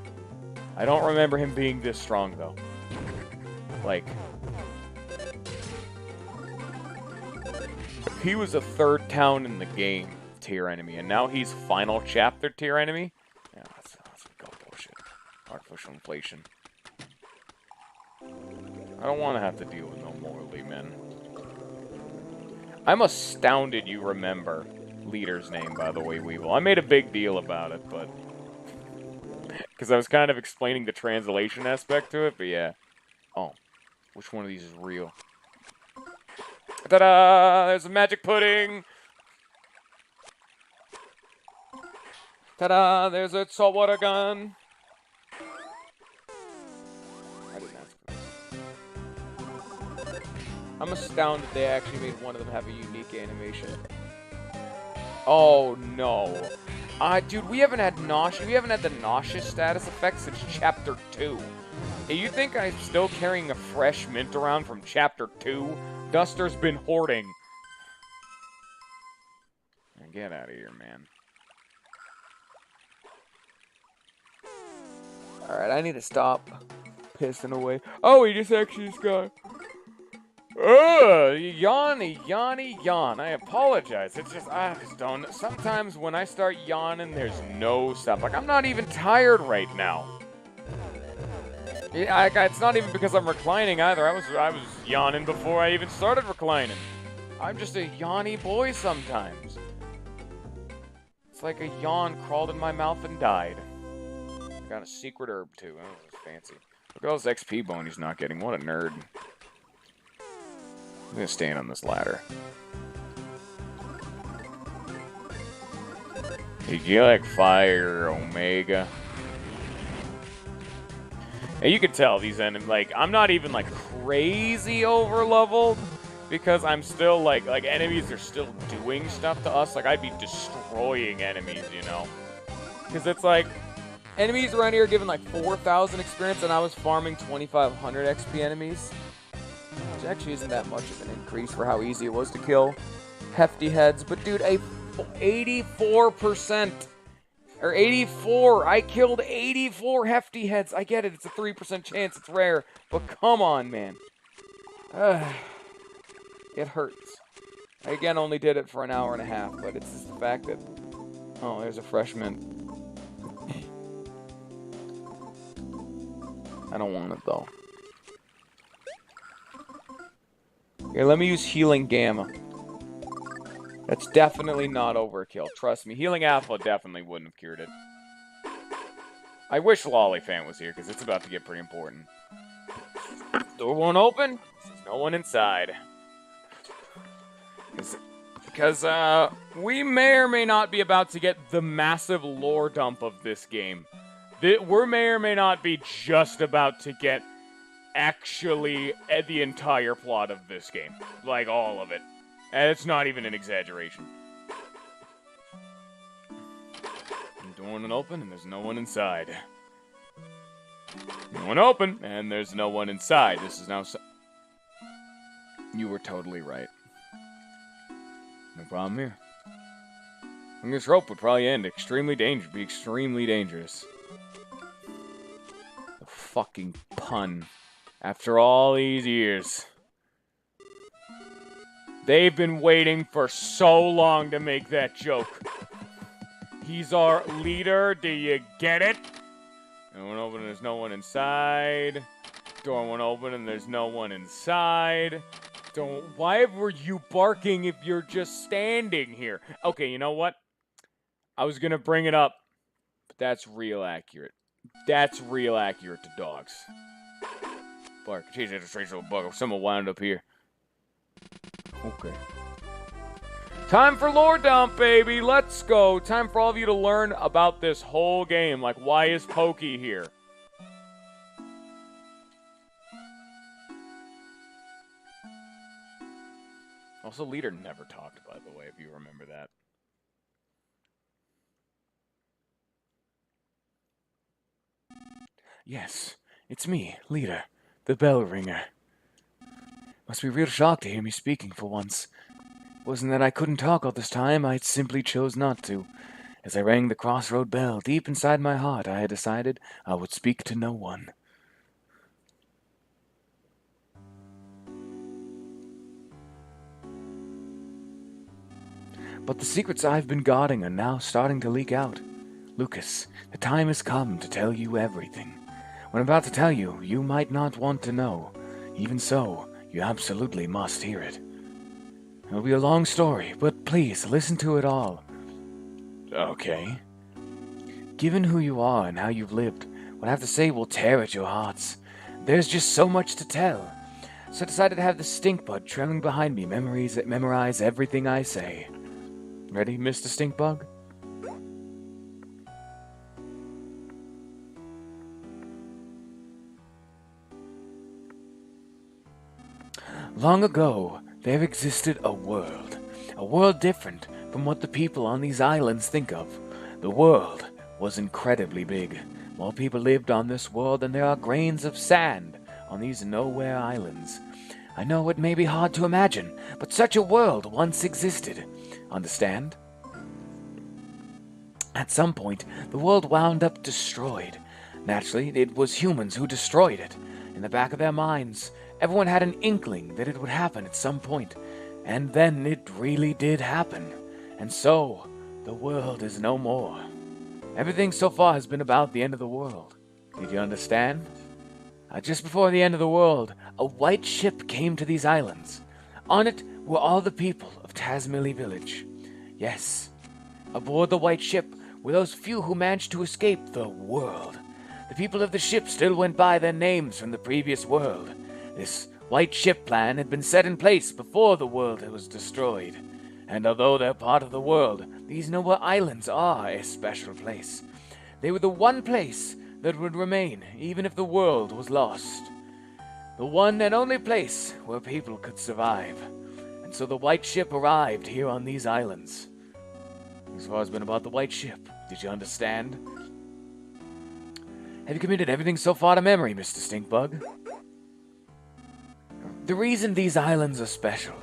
I don't remember him being this strong, though. Like, he was a 3rd town in the game tier enemy, and now he's final chapter tier enemy? Yeah, that's bullshit. Artificial inflation. I don't want to have to deal with no more men. I'm astounded you remember Leader's name, by the way, Weevil. I made a big deal about it, but... because I was kind of explaining the translation aspect to it, but yeah. Oh. Which one of these is real? Ta-da! There's a magic pudding! Ta-da! There's a saltwater gun! I didn't ask for this. I'm astounded they actually made one of them have a unique animation. Oh, no. Dude, we haven't had the nauseous status effect since Chapter 2. Hey, you think I'm still carrying a fresh mint around from Chapter 2? Duster's been hoarding. Get out of here, man. Alright, I need to stop pissing away. Oh, he just actually just got... Yawn. I apologize. It's just, I just don't... Sometimes when I start yawning, there's no stop. Like, I'm not even tired right now. Yeah, it's not even because I'm reclining either. I was yawning before I even started reclining. I'm just a yawny boy sometimes. It's like a yawn crawled in my mouth and died. Got a secret herb, too. Oh, that's fancy. Look at all this XP bone he's not getting. What a nerd. I'm gonna stand on this ladder. You like fire, Omega. And you can tell these enemies, like, I'm not even, like, crazy over-leveled, because I'm still, like, enemies are still doing stuff to us. Like, I'd be destroying enemies, you know? Because it's like, enemies around here are giving, like, 4,000 experience, and I was farming 2,500 XP enemies. Which actually isn't that much of an increase for how easy it was to kill hefty heads. But, dude, 84%. Or 84. I killed 84 hefty heads. I get it. It's a 3% chance. It's rare. But come on, man. It hurts. I, again, only did it for an hour and a half. But it's just the fact that... Oh, there's a fresh mint. I don't want it, though. Okay, let me use Healing Gamma. That's definitely not overkill. Trust me, Healing Alpha definitely wouldn't have cured it. I wish Lollifant was here, because it's about to get pretty important. Door won't open? There's no one inside. Because, we may or may not be about to get the massive lore dump of this game. We may or may not be just about to get actually the entire plot of this game. Like, all of it. And it's not even an exaggeration. Door went open, and there's no one inside. No one open, and there's no one inside. This is now... You were totally right. No problem here. And this rope would probably end extremely dangerous. Be extremely dangerous. The fucking pun. After all these years. They've been waiting for so long to make that joke. He's our leader. Do you get it? No one open and there's no one inside. Door went open and there's no one inside. Why were you barking if you're just standing here? Okay, you know what? I was gonna bring it up, but that's real accurate. That's real accurate to dogs. Bark. Jeez, that's a strange little bug. Someone wound up here. Okay. Time for lore dump, baby. Let's go. Time for all of you to learn about this whole game. Like, why is Pokey here? Also, Leader never talked, by the way, if you remember that. Yes, it's me, Leader, the bell ringer. Must be real shocked to hear me speaking for once. Wasn't that I couldn't talk all this time, I simply chose not to. As I rang the crossroad bell, deep inside my heart, I had decided I would speak to no one. But the secrets I've been guarding are now starting to leak out. Lucas, the time has come to tell you everything. What I'm about to tell you, you might not want to know. Even so, you absolutely must hear it. It'll be a long story, but please, listen to it all. Okay. Given who you are and how you've lived, what I have to say will tear at your hearts. There's just so much to tell. So I decided to have the stink bug trailing behind me memorize everything I say. Ready, Mr. Stinkbug? Long ago, there existed a world different from what the people on these islands think of. The world was incredibly big. More people lived on this world than there are grains of sand on these nowhere islands. I know it may be hard to imagine, but such a world once existed. Understand? At some point, the world wound up destroyed. Naturally, it was humans who destroyed it. In the back of their minds, everyone had an inkling that it would happen at some point. And then it really did happen. And so, the world is no more. Everything so far has been about the end of the world. Did you understand? Just before the end of the world, a white ship came to these islands. On it were all the people of Tazmily Village. Yes, aboard the white ship were those few who managed to escape the world. The people of the ship still went by their names from the previous world. This white ship plan had been set in place before the world was destroyed. And although they're part of the world, these noble islands are a special place. They were the one place that would remain even if the world was lost. The one and only place where people could survive. And so the white ship arrived here on these islands. As far as been about the white ship, did you understand? Have you committed everything so far to memory, Mr. Stinkbug? The reason these islands are special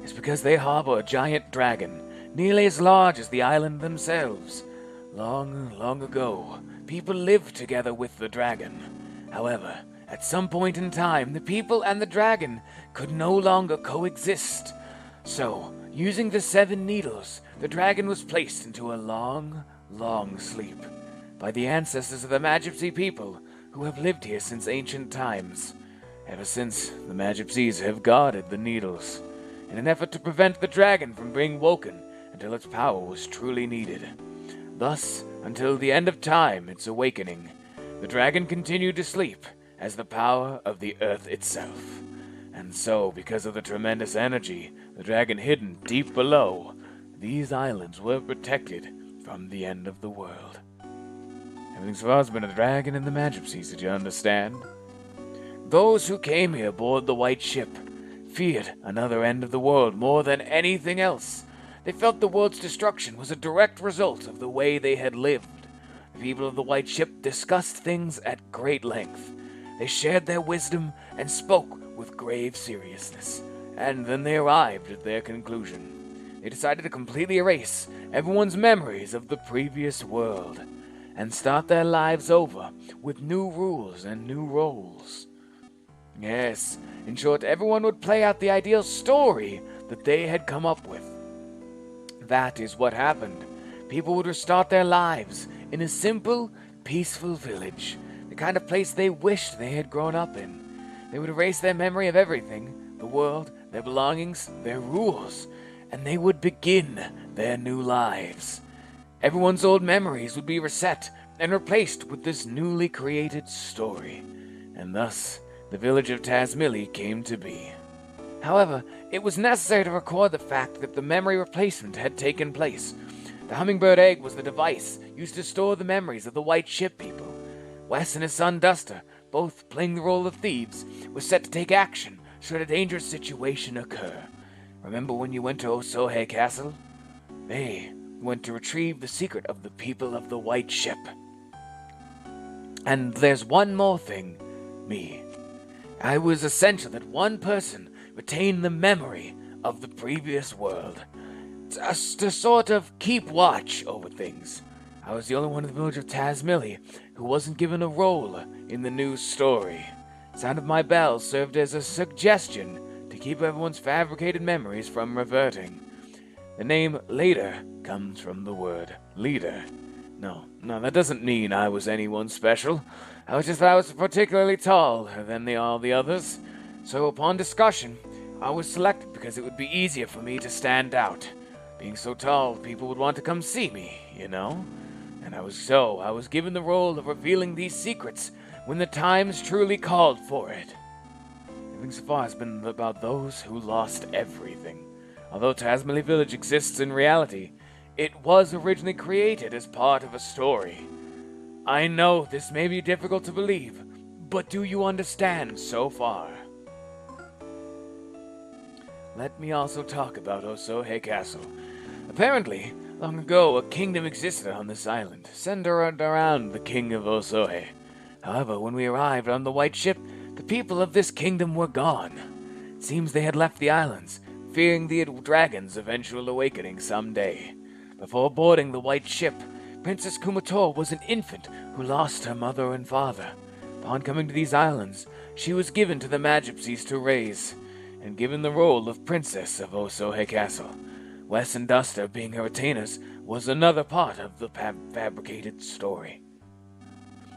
is because they harbor a giant dragon, nearly as large as the island themselves. Long, long ago, people lived together with the dragon. However, at some point in time, the people and the dragon could no longer coexist. So, using the 7 needles, the dragon was placed into a long, long sleep by the ancestors of the Magipsy people who have lived here since ancient times. Ever since, the Magipsies have guarded the needles in an effort to prevent the dragon from being woken until its power was truly needed. Thus, until the end of time, its awakening, the dragon continued to sleep as the power of the earth itself. And so, because of the tremendous energy, the dragon hidden deep below, these islands were protected from the end of the world. Everything so far has been a dragon and the Magipsies, did you understand? Those who came here aboard the white ship feared another end of the world more than anything else. They felt the world's destruction was a direct result of the way they had lived. The people of the White Ship discussed things at great length. They shared their wisdom and spoke with grave seriousness, and then they arrived at their conclusion. They decided to completely erase everyone's memories of the previous world and start their lives over with new rules and new roles. Yes, in short, everyone would play out the ideal story that they had come up with. That is what happened. People would restart their lives in a simple, peaceful village, the kind of place they wished they had grown up in. They would erase their memory of everything, the world, their belongings, their rules, and they would begin their new lives. Everyone's old memories would be reset and replaced with this newly created story, and thus the village of Tazmily came to be. However, it was necessary to record the fact that the memory replacement had taken place. The hummingbird egg was the device used to store the memories of the White Ship people. Wes and his son Duster, both playing the role of thieves, were set to take action should a dangerous situation occur. Remember when you went to Osohe Castle? They went to retrieve the secret of the people of the White Ship. And there's one more thing, me. I was essential that one person retain the memory of the previous world, to sort of keep watch over things. I was the only one in the village of Tazmily who wasn't given a role in the new story. Sound of my bell served as a suggestion to keep everyone's fabricated memories from reverting. The name Later comes from the word leader. No, that doesn't mean I was anyone special. I was particularly tall than all the others. So upon discussion, I was selected because it would be easier for me to stand out. Being so tall, people would want to come see me, you know? And I was given the role of revealing these secrets when the times truly called for it. Everything so far has been about those who lost everything. Although Tazmily Village exists in reality, it was originally created as part of a story. I know this may be difficult to believe, but do you understand so far? Let me also talk about Osohe Castle. Apparently, long ago a kingdom existed on this island, centered around the king of Osohe. However, when we arrived on the White Ship, the people of this kingdom were gone. It seems they had left the islands, fearing the dragon's eventual awakening someday. Before boarding the White Ship, Princess Kumator was an infant who lost her mother and father. Upon coming to these islands, she was given to the Magipsies to raise, and given the role of Princess of Osohe Castle. Wes and Duster, being her retainers, was another part of the fabricated story.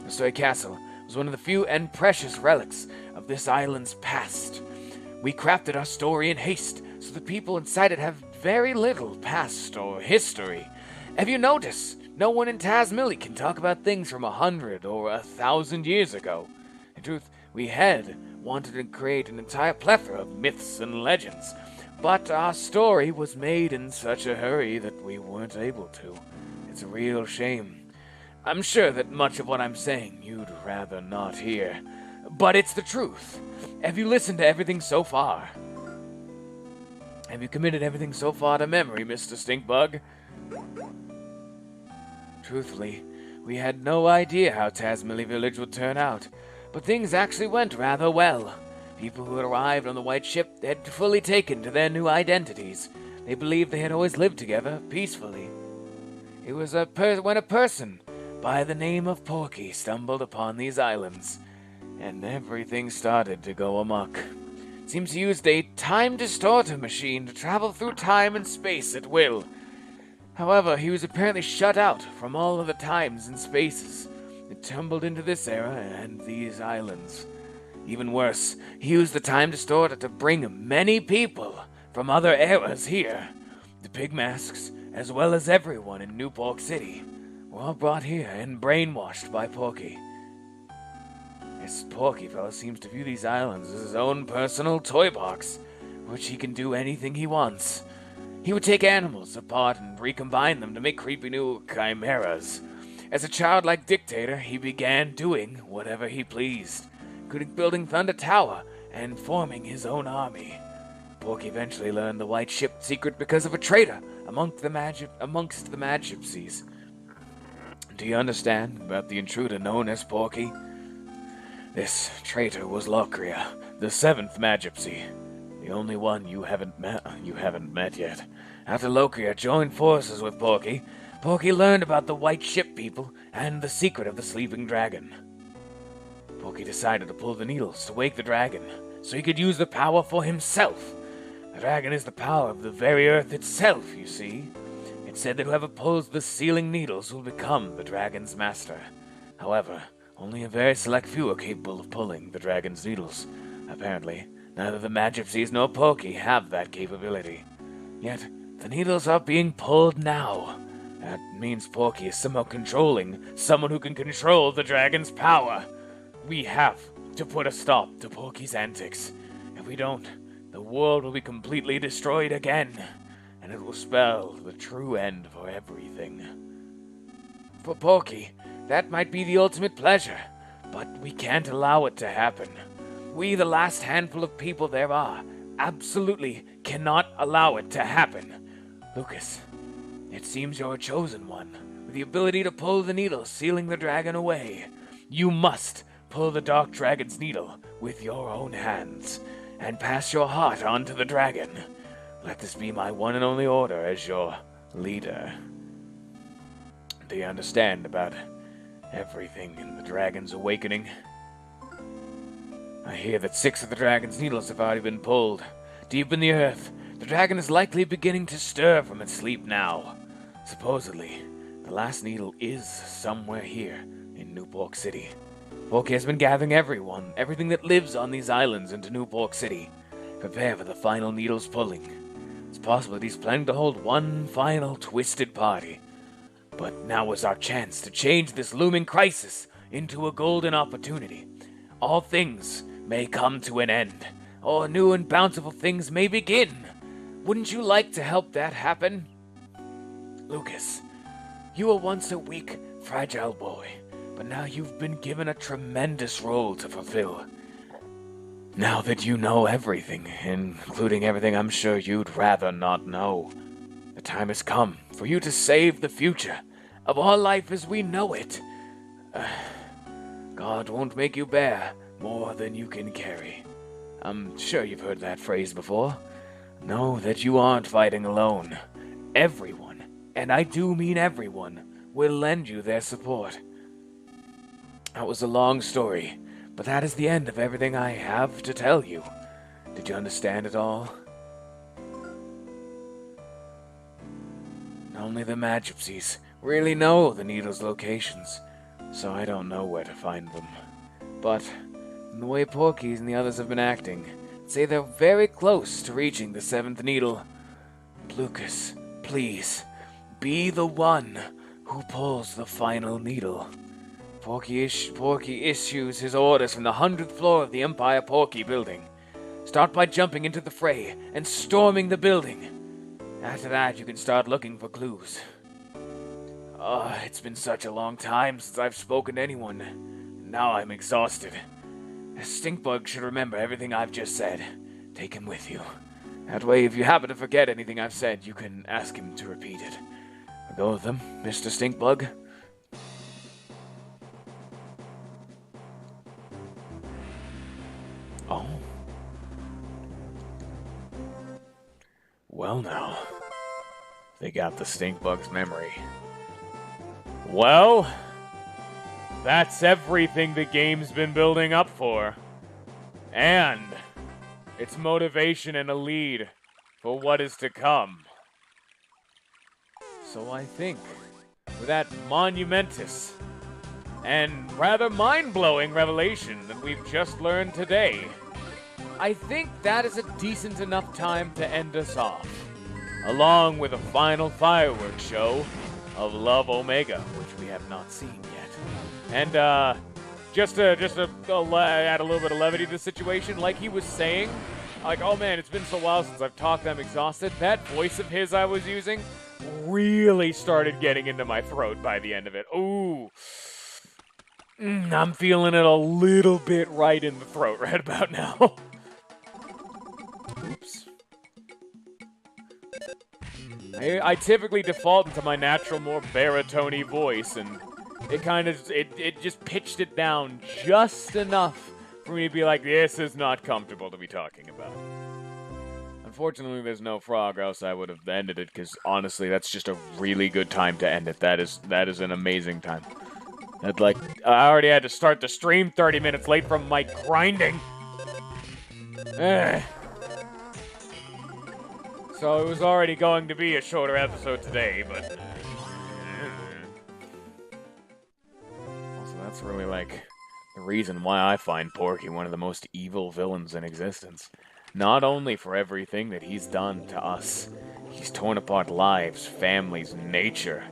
Osohe Castle was one of the few and precious relics of this island's past. We crafted our story in haste, so the people inside it have very little past or history. Have you noticed? No one in Tazmily can talk about things from 100 or 1,000 years ago. In truth, we had wanted to create an entire plethora of myths and legends, but our story was made in such a hurry that we weren't able to. It's a real shame. I'm sure that much of what I'm saying you'd rather not hear, but it's the truth. Have you listened to everything so far? Have you committed everything so far to memory, Mr. Stinkbug? Truthfully, we had no idea how Tazmily Village would turn out, but things actually went rather well. People who had arrived on the White Ship had fully taken to their new identities. They believed they had always lived together peacefully. It was when a person by the name of Porky stumbled upon these islands, and everything started to go amok. Seems he used a time distorter machine to travel through time and space at will. However, he was apparently shut out from all of the times and spaces. It tumbled into this era and these islands. Even worse, he used the time distorter to bring many people from other eras here. The pig masks, as well as everyone in New Pork City, were all brought here and brainwashed by Porky. This Porky fellow seems to view these islands as his own personal toy box, which he can do anything he wants. He would take animals apart and recombine them to make creepy new chimeras. As a childlike dictator, he began doing whatever he pleased, including building Thunder Tower and forming his own army. Porky eventually learned the White Ship secret because of a traitor amongst the Magipsies. do you understand about the intruder known as Porky? This traitor was Locria, the seventh Magipsy. The only one you haven't met yet. After Locria joined forces with Porky, Porky learned about the White Ship people and the secret of the sleeping dragon. Porky decided to pull the needles to wake the dragon, so he could use the power for himself. The dragon is the power of the very earth itself, you see. It said that whoever pulls the sealing needles will become the dragon's master. However, only a very select few are capable of pulling the dragon's needles. Apparently, neither the Magipsies nor Porky have that capability. Yet, the needles are being pulled now. That means Porky is somehow controlling someone who can control the dragon's power. We have to put a stop to Porky's antics. If we don't, the world will be completely destroyed again, and it will spell the true end for everything. For Porky, that might be the ultimate pleasure, but we can't allow it to happen. We, the last handful of people there are, absolutely cannot allow it to happen. Lucas, it seems you're a chosen one, with the ability to pull the needle, sealing the dragon away. You must pull the Dark Dragon's needle with your own hands, and pass your heart on to the dragon. Let this be my one and only order as your leader. Do you understand about everything in the dragon's awakening? I hear that 6 of the dragon's needles have already been pulled. Deep in the earth, the dragon is likely beginning to stir from its sleep now. Supposedly, the last needle is somewhere here in New Pork City. Porky has been gathering everything that lives on these islands into New Pork City. Prepare for the final needle's pulling. It's possible that he's planning to hold one final twisted party. But now is our chance to change this looming crisis into a golden opportunity. All things may come to an end, or new and bountiful things may begin. Wouldn't you like to help that happen? Lucas, you were once a weak, fragile boy, but now you've been given a tremendous role to fulfill. Now that you know everything, including everything I'm sure you'd rather not know, the time has come for you to save the future of all life as we know it. God won't make you bear more than you can carry. I'm sure you've heard that phrase before. Know that you aren't fighting alone. Everyone, and I do mean everyone, will lend you their support. That was a long story, but that is the end of everything I have to tell you. Did you understand it all? Only the Magipsies really know the needle's locations, so I don't know where to find them. But, from the way Porky and the others have been acting, I'd say they're very close to reaching the 7th needle. Lucas, please, be the one who pulls the final needle. Porky issues his orders from the 100th floor of the Empire Porky building. Start by jumping into the fray and storming the building. After that, you can start looking for clues. It's been such a long time since I've spoken to anyone. Now I'm exhausted. Stinkbug should remember everything I've just said. Take him with you. That way, if you happen to forget anything I've said, you can ask him to repeat it. Go with them, Mr. Stinkbug. Oh. Well now. They got the Stinkbug's memory. Well, that's everything the game's been building up for. And its motivation and a lead for what is to come. So I think, with that monumentous and rather mind-blowing revelation that we've just learned today, I think that is a decent enough time to end us off, along with a final fireworks show of Love Omega, which we have not seen yet. And just to add a little bit of levity to the situation, like he was saying, like, oh man, it's been so while since I've talked, I'm exhausted. That voice of his I was using really started getting into my throat by the end of it. Ooh. I'm feeling it a little bit right in the throat right about now. Oops. I typically default into my natural, more baritone-y voice, and it just pitched it down just enough for me to be like, this is not comfortable to be talking about. Unfortunately, there's no frog, or else I would have ended it, because honestly, that's just a really good time to end it. That is an amazing time. I already had to start the stream 30 minutes late from my grinding. So it was already going to be a shorter episode today, but... Also, that's really, like, the reason why I find Porky one of the most evil villains in existence. Not only for everything that he's done to us, he's torn apart lives, families, nature,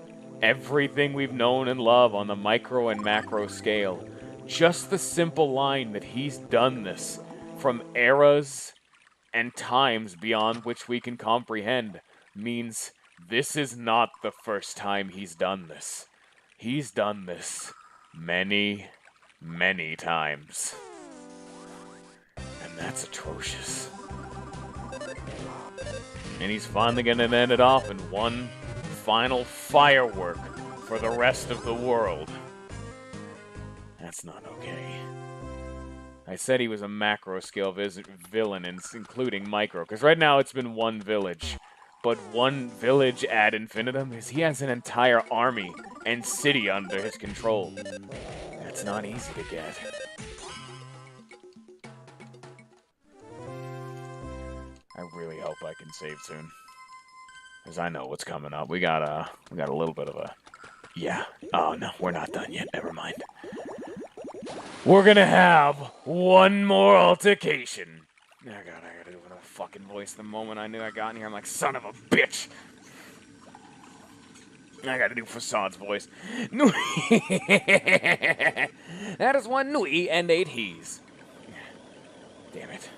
everything we've known and loved on the micro and macro scale. Just the simple line that he's done this from eras and times beyond which we can comprehend means this is not the first time he's done this. He's done this many, many times. And that's atrocious. And he's finally gonna end it off in one final firework for the rest of the world. That's not okay. I said he was a macro-scale villain, including micro, because right now it's been one village. But one village ad infinitum is he has an entire army and city under his control. That's not easy to get. I really hope I can save soon, because I know what's coming up. We got a little bit of a... Yeah. Oh, no, we're not done yet. Never mind. We're gonna have one more altercation. Oh, God, I gotta do it with a fucking voice the moment I knew I got in here. I'm like, son of a bitch. I gotta do Facade's voice. That is one Nui and 8 he's. Damn it.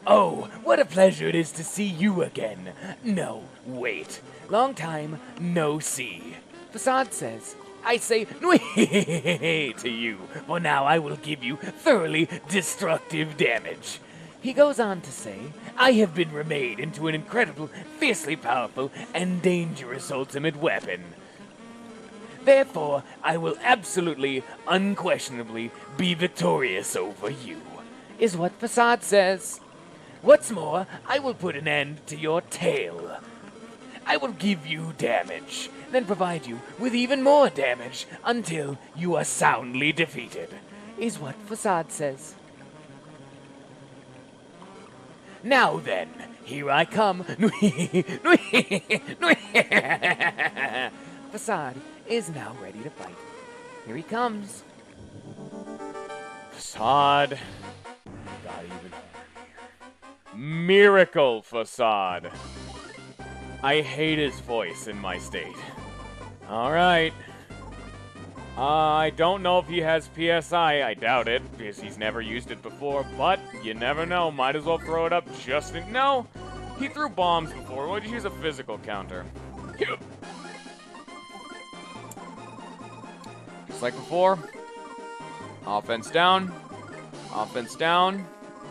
Oh, what a pleasure it is to see you again. No, wait. Long time, no see. Facade says, I say to you, for now I will give you thoroughly destructive damage. He goes on to say, I have been remade into an incredible, fiercely powerful, and dangerous ultimate weapon. Therefore, I will absolutely, unquestionably be victorious over you, is what Facade says. What's more, I will put an end to your tail. I will give you damage, then provide you with even more damage until you are soundly defeated, is what Facade says. Now then, here I come. Facade is now ready to fight. Here he comes. Facade got even Miracle Facade. I hate his voice in my state. Alright. I don't know if he has PSI. I doubt it, because he's never used it before, but you never know. Might as well throw it up just in... No! He threw bombs before. Why did you use a physical counter? Just like before. Offense down. Offense down.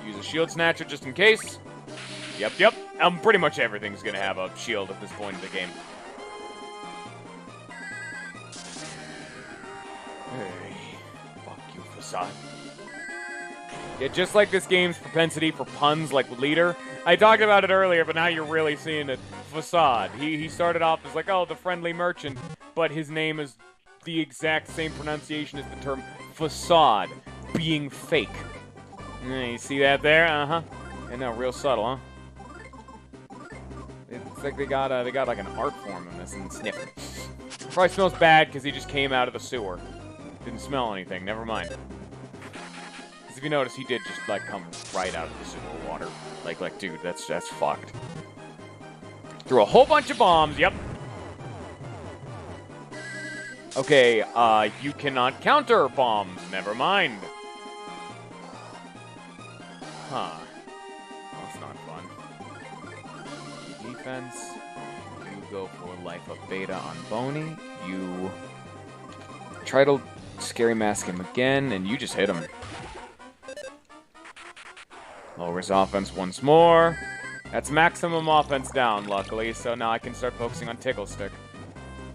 Use a shield snatcher just in case. Yep. Pretty much everything's gonna have a shield at this point in the game. Hey, fuck you, Facade. Yeah, just like this game's propensity for puns like Leader. I talked about it earlier, but now you're really seeing it. Facade. He started off as like, oh, the friendly merchant, but his name is the exact same pronunciation as the term facade, being fake. You see that there? Uh-huh. I know, real subtle, huh? It's like they got like an art form in this and sniff. Probably smells bad because he just came out of the sewer. Didn't smell anything, never mind. Because if you notice, he did just like come right out of the sewer water. Like, dude, that's fucked. Threw a whole bunch of bombs, yep. Okay, you cannot counter bombs, never mind. Huh. That's not fun. Defense. You go for Life of Beta on Boney. You try to Scary Mask him again, and you just hit him. Lowers offense once more. That's maximum offense down, luckily, so now I can start focusing on Tickle Stick.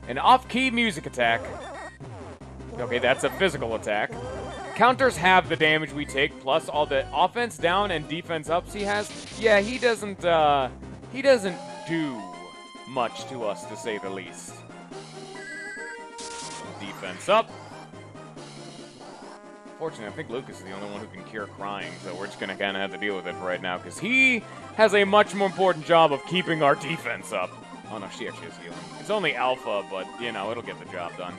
An off-key music attack. Okay, that's a physical attack. Counters have the damage we take, plus all the offense down and defense ups he has. Yeah, he doesn't do much to us, to say the least. Defense up. Fortunately, I think Lucas is the only one who can cure crying, so we're just going to kind of have to deal with it for right now, because he has a much more important job of keeping our defense up. Oh no, she actually is healing. It's only Alpha, but, you know, it'll get the job done.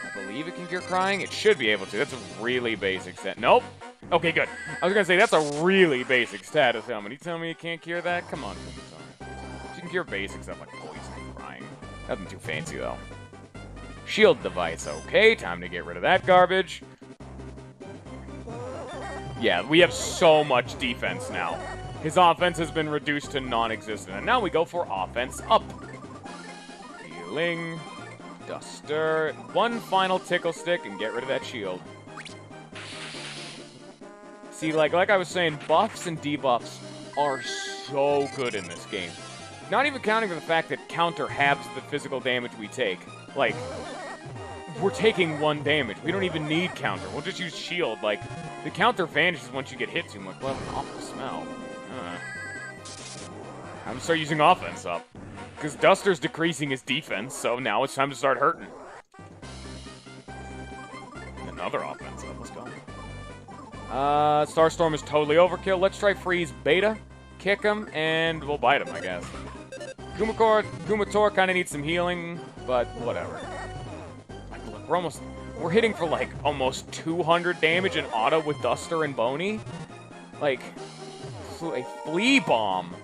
I believe it can cure crying. It should be able to. That's a really basic stat. Nope. Okay, good. I was going to say, that's a really basic status helmet. You tell me it can't cure that? Come on, She can cure basic stuff like poison and crying. Nothing too fancy, though. Shield device, okay, time to get rid of that garbage. Yeah, we have so much defense now. His offense has been reduced to non-existent, and now we go for offense up. Healing, Duster, one final Tickle Stick, and get rid of that shield. See, like I was saying, buffs and debuffs are so good in this game. Not even counting for the fact that counter halves the physical damage we take. Like, we're taking 1 damage. We don't even need counter. We'll just use shield. Like, the counter vanishes once you get hit too much. Well, awful smell. I'm gonna start using offense up. Because Duster's decreasing his defense, so now it's time to start hurting. Another offense up. Let's go. Starstorm is totally overkill. Let's try Freeze Beta. Kick him, and we'll bite him, I guess. Kumator kind of needs some healing, but whatever. Like, look, we're hitting for like almost 200 damage in auto with Duster and Boney. Like, a Flea Bomb.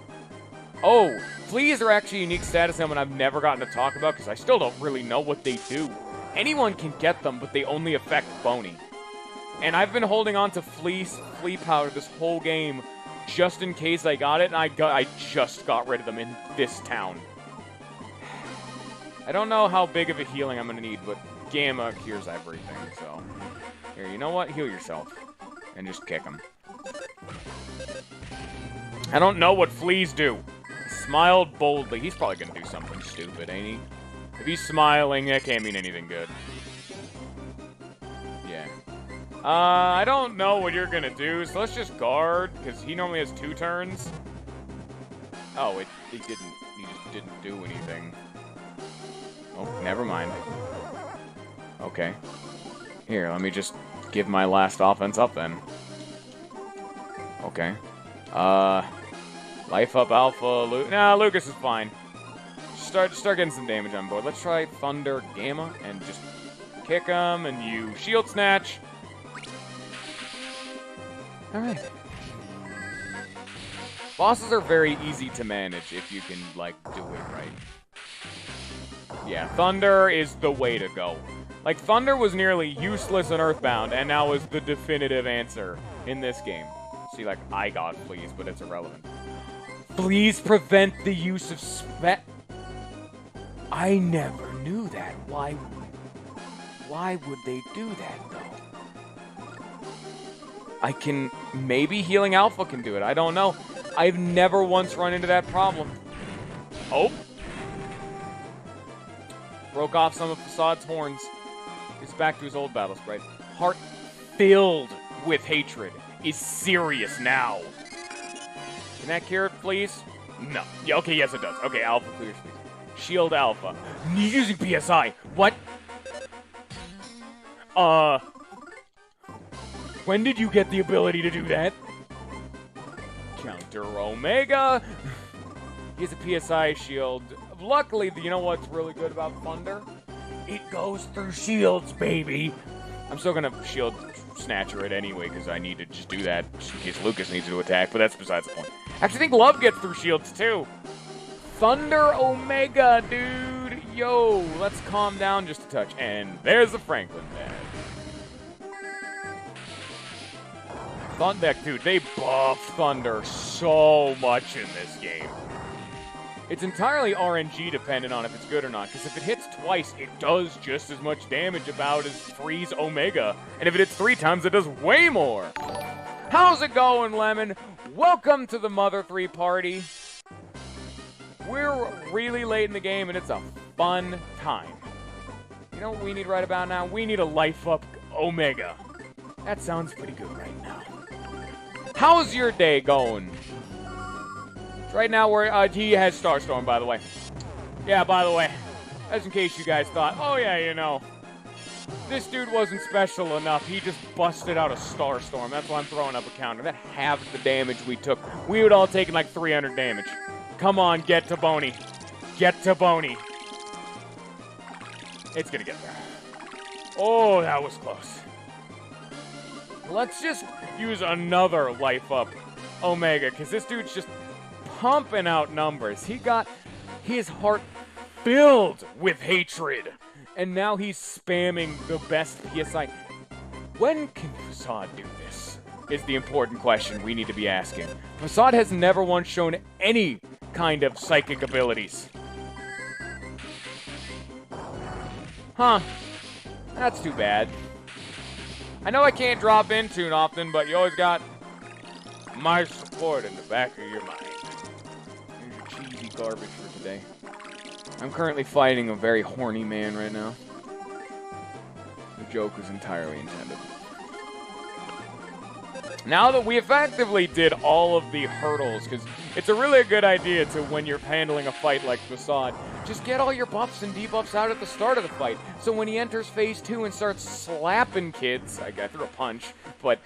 Oh, Fleas are actually a unique status helmet I've never gotten to talk about because I still don't really know what they do. Anyone can get them, but they only affect Boney. And I've been holding on to Flea Powder this whole game just in case I got it, and I just got rid of them in this town. I don't know how big of a healing I'm going to need, but Gamma cures everything, so... Here, you know what? Heal yourself. And just kick him. I don't know what fleas do. Smiled boldly. He's probably going to do something stupid, ain't he? If he's smiling, that can't mean anything good. Yeah. I don't know what you're going to do, so let's just guard, because he normally has 2 turns. Oh, he just didn't do anything. Oh, never mind. Okay. Here, let me just give my last offense up then. Okay. Life up Alpha, nah, Lucas is fine. Start getting some damage on board. Let's try Thunder Gamma and just kick him, and you shield snatch. Alright. Bosses are very easy to manage if you can, like, do it right. Yeah, Thunder is the way to go. Like, Thunder was nearly useless in Earthbound, and now is the definitive answer in this game. See, like, I got Fleas, but it's irrelevant. Fleas prevent the use of I never knew that. Why would they do that, though? I can... Maybe Healing Alpha can do it. I don't know. I've never once run into that problem. Oh. Broke off some of Facade's horns. He's back to his old battle sprite. Heart filled with hatred is serious now. Can that cure it, please? No. Yeah, okay, yes it does. Okay, Alpha clears, please. Shield Alpha. Using PSI. What? When did you get the ability to do that? Counter Omega. He has a PSI shield. Luckily, you know what's really good about Thunder? It goes through shields, baby. I'm still gonna shield Snatcher it anyway, because I need to just do that in case Lucas needs to attack, but that's besides the point. Actually, I think Love gets through shields, too. Thunder Omega, dude. Yo, let's calm down just a touch. And there's the Franklin badge. Thunder, dude, they buff Thunder so much in this game. It's entirely RNG dependent on if it's good or not, because if it hits twice, it does just as much damage about as Freeze Omega. And if it hits 3 times, it does way more. How's it going, Lemon? Welcome to the Mother 3 party. We're really late in the game, and it's a fun time. You know what we need right about now? We need a Life Up Omega. That sounds pretty good right now. How's your day going? Right now, he has Starstorm, by the way. Yeah, by the way, as in case you guys thought, oh yeah, you know, this dude wasn't special enough. He just busted out a Starstorm. That's why I'm throwing up a counter. That halved the damage we took. We would all taken like 300 damage. Come on, get to Boney. Get to Boney. It's gonna get there. Oh, that was close. Let's just use another Life Up Omega, because this dude's just pumping out numbers. He got his heart filled with hatred, and now he's spamming the best PSI. When can Facade do this? Is the important question we need to be asking. Facade has never once shown any kind of psychic abilities. Huh. That's too bad. I know I can't drop in too often, but you always got my support in the back of your mind. Here's your cheesy garbage for today. I'm currently fighting a very horny man right now. The joke was entirely intended. Now that we effectively did all of the hurdles, because it's a really good idea to, when you're handling a fight like Facade, just get all your buffs and debuffs out at the start of the fight. So when he enters phase 2 and starts slapping kids, I threw a punch, but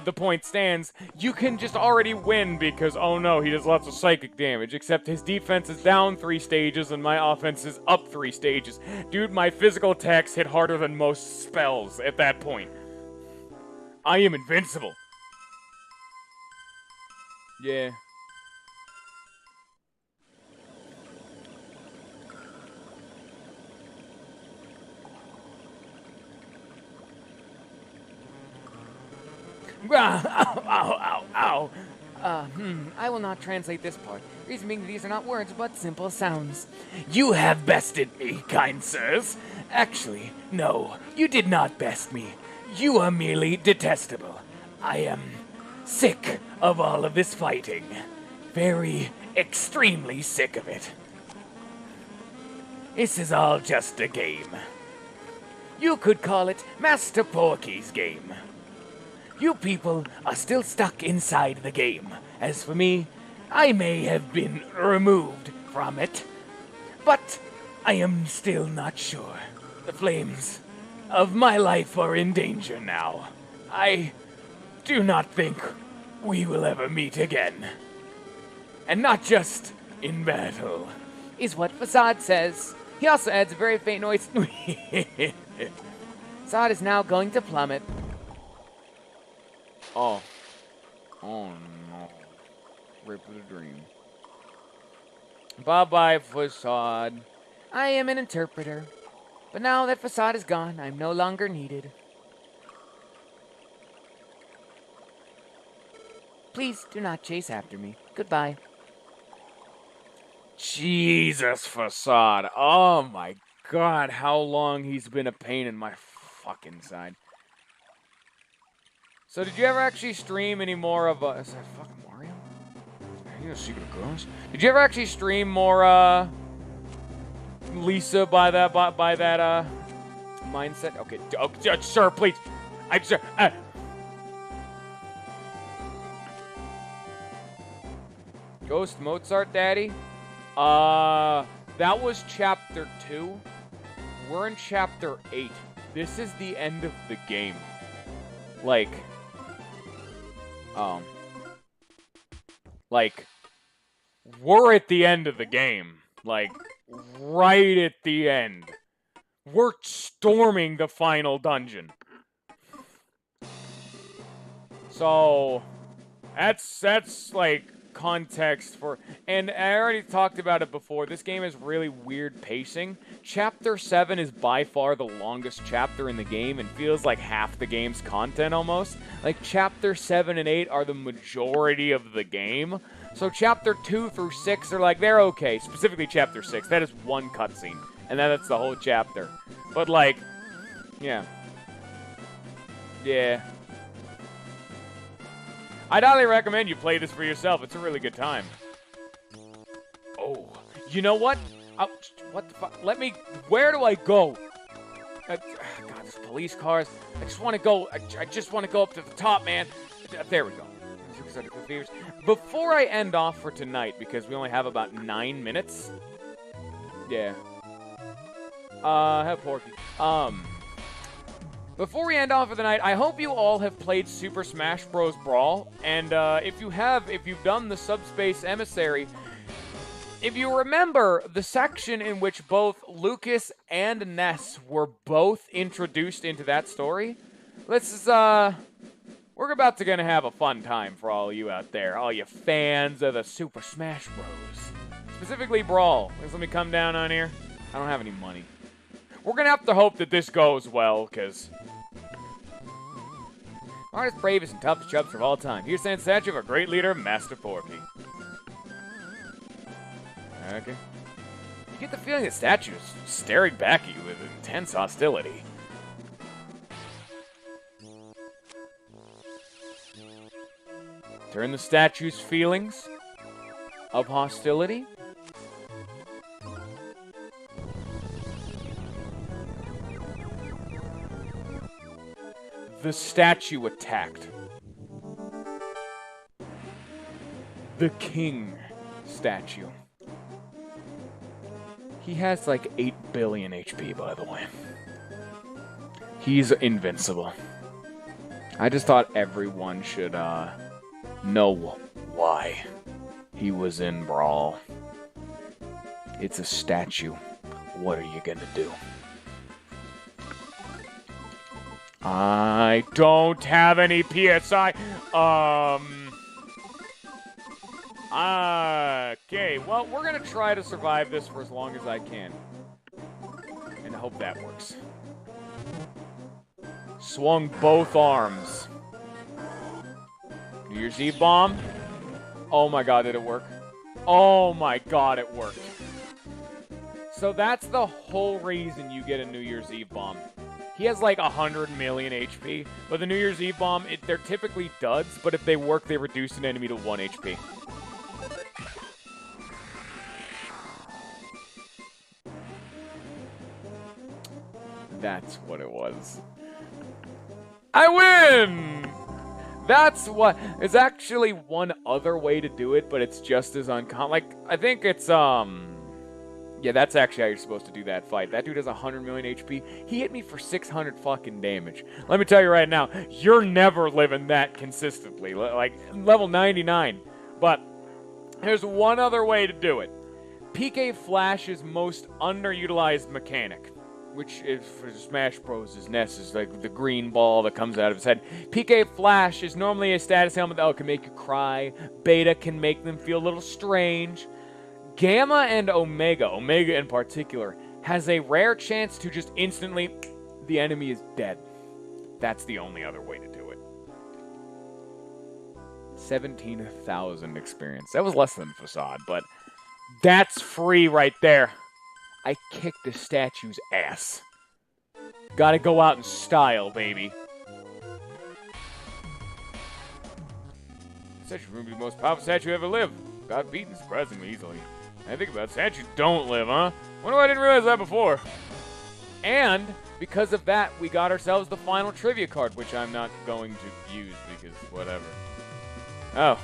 the point stands, you can just already win because, oh no, he does lots of psychic damage, except his defense is down 3 stages and my offense is up 3 stages. Dude, my physical attacks hit harder than most spells at that point. I am invincible. Yeah. Ow, ow, ow, ow. I will not translate this part. Reason being, these are not words, but simple sounds. You have bested me, kind sirs. Actually, no, you did not best me. You are merely detestable. I am sick of all of this fighting. Very, extremely sick of it. This is all just a game. You could call it Master Porky's game. You people are still stuck inside the game. As for me, I may have been removed from it, but I am still not sure. The flames of my life are in danger now. I do not think we will ever meet again. And not just in battle. Is what Facade says. He also adds a very faint noise. Facade is now going to plummet. Oh. Oh no. Rip of the dream. Bye-bye, Facade. I am an interpreter. But now that Facade is gone, I'm no longer needed. Please do not chase after me. Goodbye. Jesus, Facade. Oh my god, how long he's been a pain in my fucking side. So did you ever actually stream any more of, is that fucking Mario? You know, Secret of Ghosts? Did you ever actually stream more, Lisa by that mindset? Okay, sir, please. Sir, Ghost Mozart Daddy? That was chapter 2. We're in chapter 8. This is the end of the game. Like, we're at the end of the game. Like, right at the end. We're storming the final dungeon. So, that's like context for, and I already talked about it before, this game has really weird pacing. Chapter 7 is by far the longest chapter in the game and feels like half the game's content almost. Like, Chapter 7 and 8 are the majority of the game. So Chapter 2 through 6 are like, they're okay. Specifically Chapter 6, that is one cutscene. And then that's the whole chapter. But, like, yeah. Yeah. I'd highly recommend you play this for yourself. It's a really good time. Oh, you know what? What the fuck? Where do I go? God, there's police cars. I just want to go. I just want to go up to the top, man. There we go. Before I end off for tonight, because we only have about 9 minutes. Yeah. Have Porky. Before we end off for the night, I hope you all have played Super Smash Bros. Brawl. And if you've done the Subspace Emissary, if you remember the section in which both Lucas and Ness were both introduced into that story, we're about to gonna have a fun time for all you out there, all you fans of the Super Smash Bros. Specifically Brawl. Let me come down on here. I don't have any money. We're gonna have to hope that this goes well, because hardest, bravest, and toughest chubs of all time. Here's Sans statue of a great leader, Master Porky. Okay. You get the feeling that statue is staring back at you with intense hostility. Turn the statue's feelings of hostility. The statue attacked. The king statue. He has like 8 billion HP, by the way. He's invincible. I just thought everyone should know why he was in Brawl. It's a statue. What are you gonna do? I don't have any PSI. Okay, well, we're gonna try to survive this for as long as I can. And I hope that works. Swung both arms. New Year's Eve bomb. Oh my god, did it work? Oh my god, it worked. So that's the whole reason you get a New Year's Eve bomb. He has like 100 million HP, but the New Year's Eve bomb, they're typically duds, but if they work, they reduce an enemy to 1 HP. That's what it was. I win! That's what... There's actually one other way to do it, but it's just as uncommon. Like, I think it's, yeah, that's actually how you're supposed to do that fight. That dude has 100 million HP. He hit me for 600 fucking damage. Let me tell you right now, you're never living that consistently. Like, level 99. But there's one other way to do it. PK Flash's most underutilized mechanic, which is for Smash Bros. Is Ness, is like the green ball that comes out of his head. PK Flash is normally a status ailment that can make you cry. Beta can make them feel a little strange. Gamma and Omega, Omega in particular, has a rare chance to just instantly, the enemy is dead. That's the only other way to do it. 17,000 experience. That was less than Facade, but that's free right there. I kicked the statue's ass. Gotta go out in style, baby. Statue will be the most powerful statue ever lived. Got beaten surprisingly easily. I think about it, statues don't live, huh? Wonder why I didn't realize that before. And because of that, we got ourselves the final trivia card, which I'm not going to use because whatever. Oh.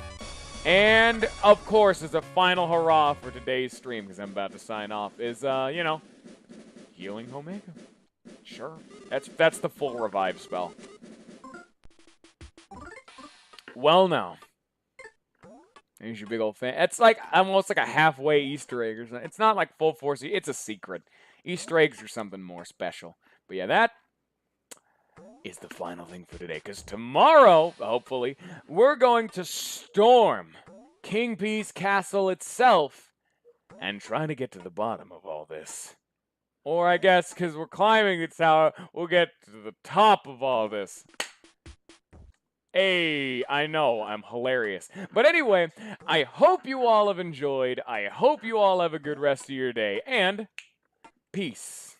And, of course, as a final hurrah for today's stream, because I'm about to sign off, is, you know, healing Omega. Sure. That's the full revive spell. Well, now. There's your big old fan. It's like almost like a halfway Easter egg or something. It's not like full force. It's a secret. Easter eggs are something more special. But yeah, that is the final thing for today. Because tomorrow, hopefully, we're going to storm King P's castle itself and try to get to the bottom of all this. Or I guess because we're climbing the tower, we'll get to the top of all this. Hey, I know, I'm hilarious. But anyway, I hope you all have enjoyed. I hope you all have a good rest of your day. And Peace.